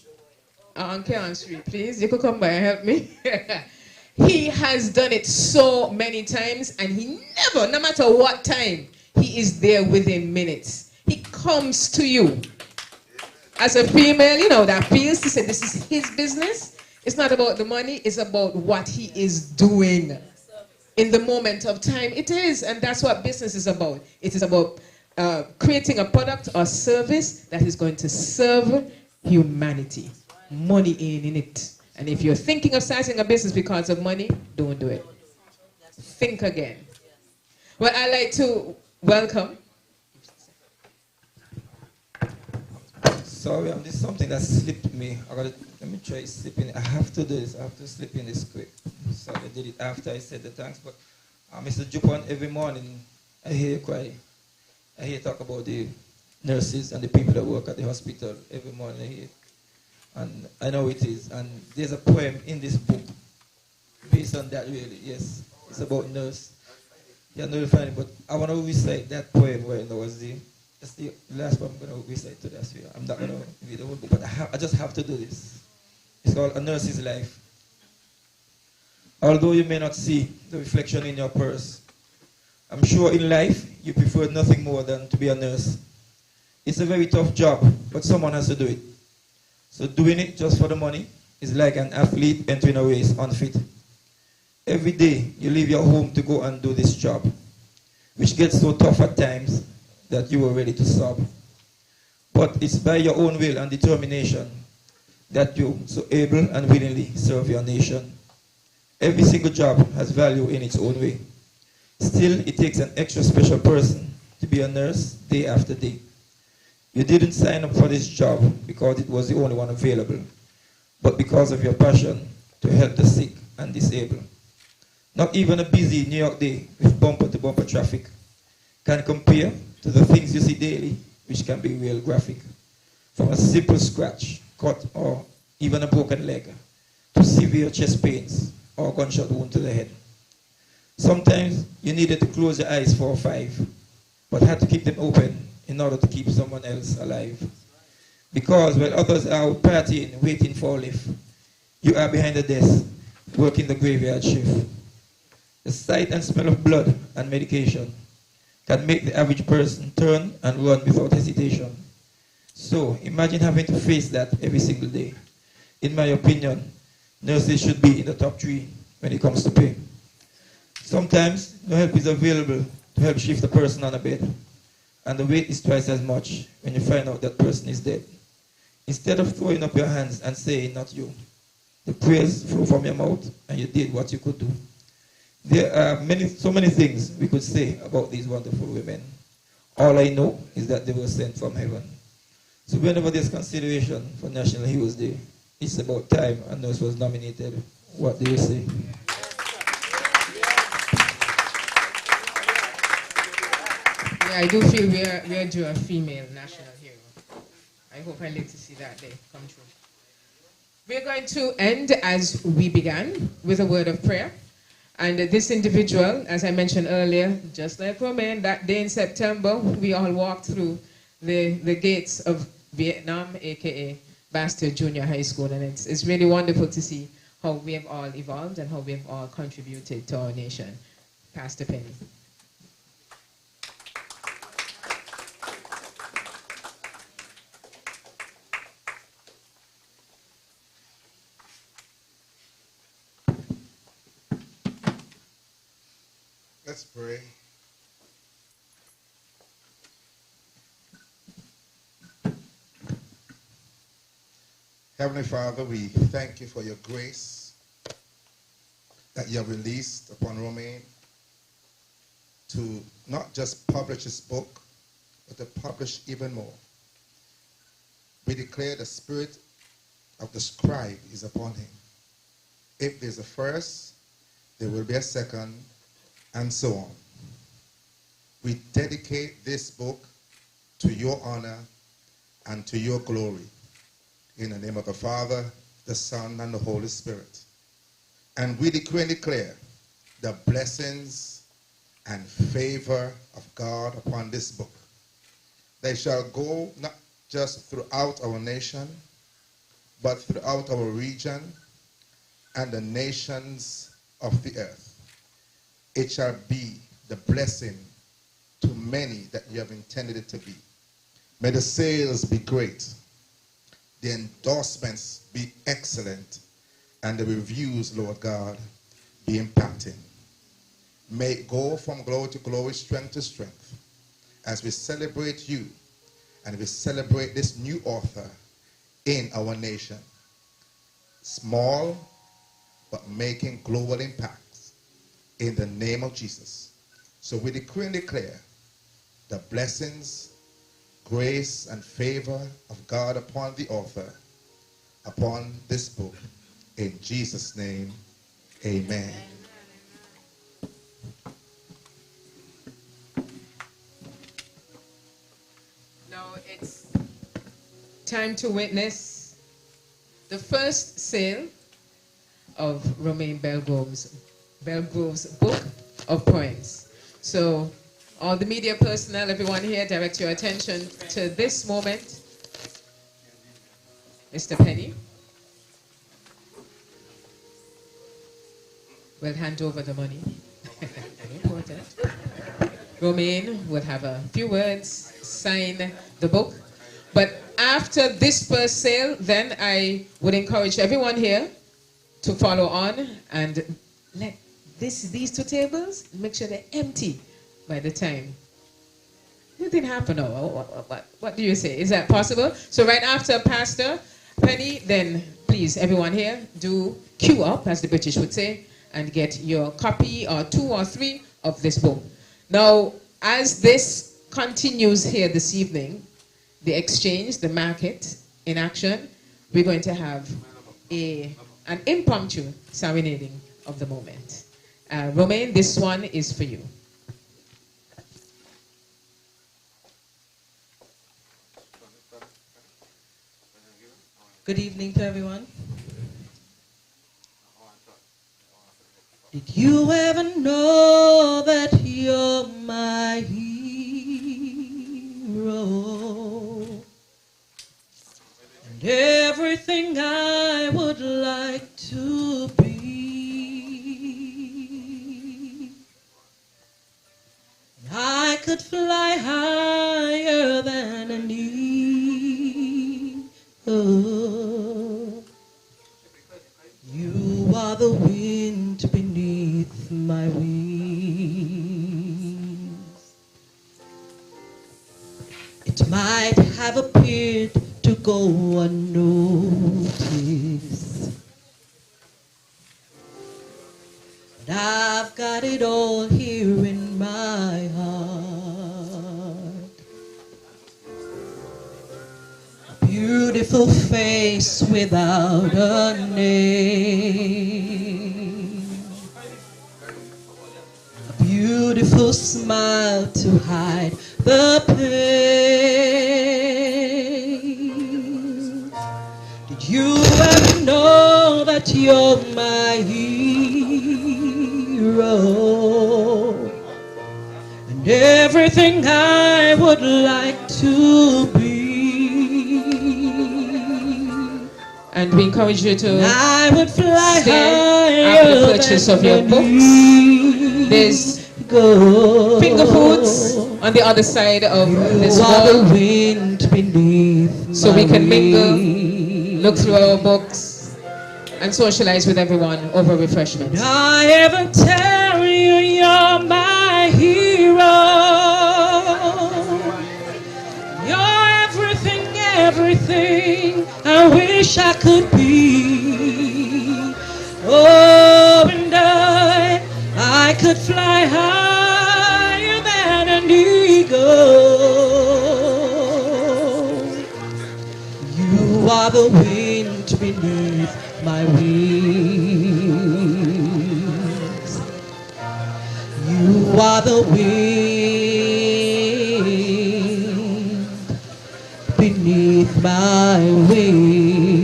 on Keon Street, please, you could come by and help me. He has done it so many times, and he never, no matter what time, he is there within minutes. He comes to you. As a female, you know, that feels to say this is his business. It's not about the money, it's about what he is doing. In the moment of time, it is, and that's what business is about. It is about creating a product or service that is going to serve humanity. Money ain't in it. And if you're thinking of starting a business because of money, don't do it. Think again. Well, I'd like to welcome. Sorry, this is something that slipped me. Let me try slipping. I have to do this. I have to slip in this quick. So I did it after I said the thanks. But Mr. Jupon, every morning I hear you cry. I hear you talk about the nurses and the people that work at the hospital. Every morning I hear it. And I know it is. And there's a poem in this book based on that, really. Yes, it's about nurse. Yeah, no, you'll find it. But I want to recite that poem where there was that's the last one I'm going to recite to that. I'm not going to read the whole book, but I just have to do this. It's called A Nurse's Life. Although you may not see the reflection in your purse, I'm sure in life you prefer nothing more than to be a nurse. It's a very tough job, but someone has to do it. So doing it just for the money is like an athlete entering a race unfit. Every day you leave your home to go and do this job, which gets so tough at times that you are ready to sob. But it's by your own will and determination that you so able and willingly serve your nation. Every single job has value in its own way. Still, it takes an extra special person to be a nurse day after day. You didn't sign up for this job because it was the only one available, but because of your passion to help the sick and disabled. Not even a busy New York day with bumper-to-bumper traffic can compare to the things you see daily, which can be real graphic. From a simple scratch, cut, or even a broken leg, to severe chest pains or a gunshot wound to the head. Sometimes you needed to close your eyes for 5, but had to keep them open in order to keep someone else alive. Because while others are out partying, waiting for a lift, you are behind the desk, working the graveyard shift. The sight and smell of blood and medication can make the average person turn and run without hesitation. So imagine having to face that every single day. In my opinion, nurses should be in the top 3 when it comes to pay. Sometimes no help is available to help shift a person on a bed, and the weight is twice as much when you find out that person is dead. Instead of throwing up your hands and saying, not you, the prayers flew from your mouth and you did what you could do. There are so many things we could say about these wonderful women. All I know is that they were sent from heaven. So whenever there's consideration for National Heroes Day, it's about time a nurse was nominated. What do you say? Yeah, I do feel we are due a female national hero. I hope I live to see that day come true. We're going to end as we began with a word of prayer. And this individual, as I mentioned earlier, just like Romain, that day in September, we all walked through the gates of Vietnam, aka Bastard Junior High School. And it's really wonderful to see how we have all evolved and how we have all contributed to our nation. Pastor Penny. Let's pray. Heavenly Father, we thank you for your grace that you have released upon Romain to not just publish his book, but to publish even more. We declare the spirit of the scribe is upon him. If there's a first, there will be a second, and so on. We dedicate this book to your honor and to your glory. In the name of the Father, the Son, and the Holy Spirit. And we decree and declare the blessings and favor of God upon this book. They shall go not just throughout our nation, but throughout our region and the nations of the earth. It shall be the blessing to many that you have intended it to be. May the sales be great, the endorsements be excellent, and the reviews, Lord God, be impacting. May it go from glory to glory, strength to strength, as we celebrate you and we celebrate this new author in our nation. Small, but making global impacts in the name of Jesus. So we decree and declare the blessings, grace, and favor of God upon the author, upon this book. In Jesus' name, amen. Now it's time to witness the first sale of Romain Belgrove's book of poems. So all the media personnel, everyone here, direct your attention to this moment. Mr. Penny will hand over the money. Very important. Romain will have a few words, sign the book. But after this first sale, then I would encourage everyone here to follow on and let these two tables, make sure they're empty by the time. It didn't happen. What do you say? Is that possible? So right after Pastor Penny, then please, everyone here, do queue up, as the British would say, and get your copy or 2 or 3 of this book. Now, as this continues here this evening, the exchange, the market in action, we're going to have an impromptu serenading of the moment. Romain, this one is for you. Good evening to everyone. Did you ever know that you're my hero? And everything I would like to be. I could fly higher than an eagle. You are the wind beneath my wings. It might have appeared to go unnoticed, but I've got it all here in my heart. A beautiful face without a name, a beautiful smile to hide the pain. Did you ever know that you're my hero? And everything I would like to be. And we encourage you to I would fly stay after the purchase of your books. There's finger foods on the other side of this wall, so we can mingle, look through our books, and socialize with everyone over refreshments. I ever tell you you're my alone. You're everything, everything I wish I could be. Oh, and I could fly higher than an eagle. You are the wind beneath my wings. You are the wind beneath my wings.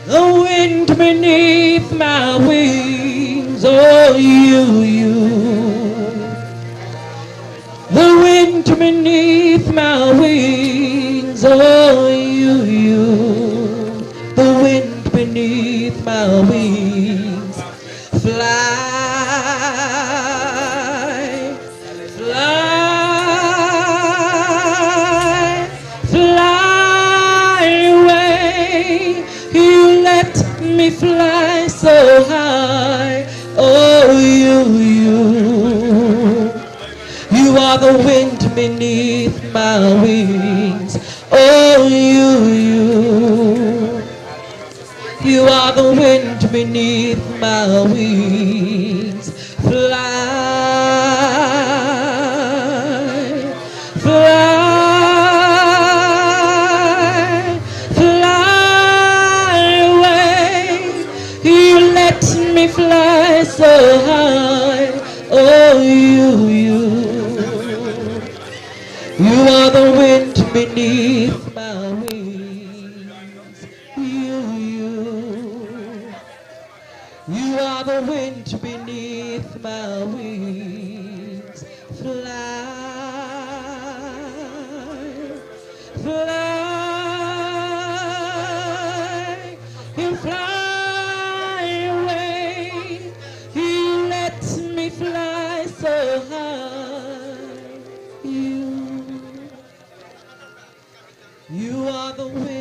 The wind beneath my wings, oh you. The wind beneath my wings, oh you. The wind beneath my wings, fly, fly, fly away. You let me fly so high, oh you. You are the wind beneath my wings, oh you. You are the wind beneath my wings, fly, fly, fly away. You let me fly so high, oh you. You are the wind beneath my wings. You are the wind beneath my wings. Fly, fly, you fly away. You let me fly so high. You are the wind.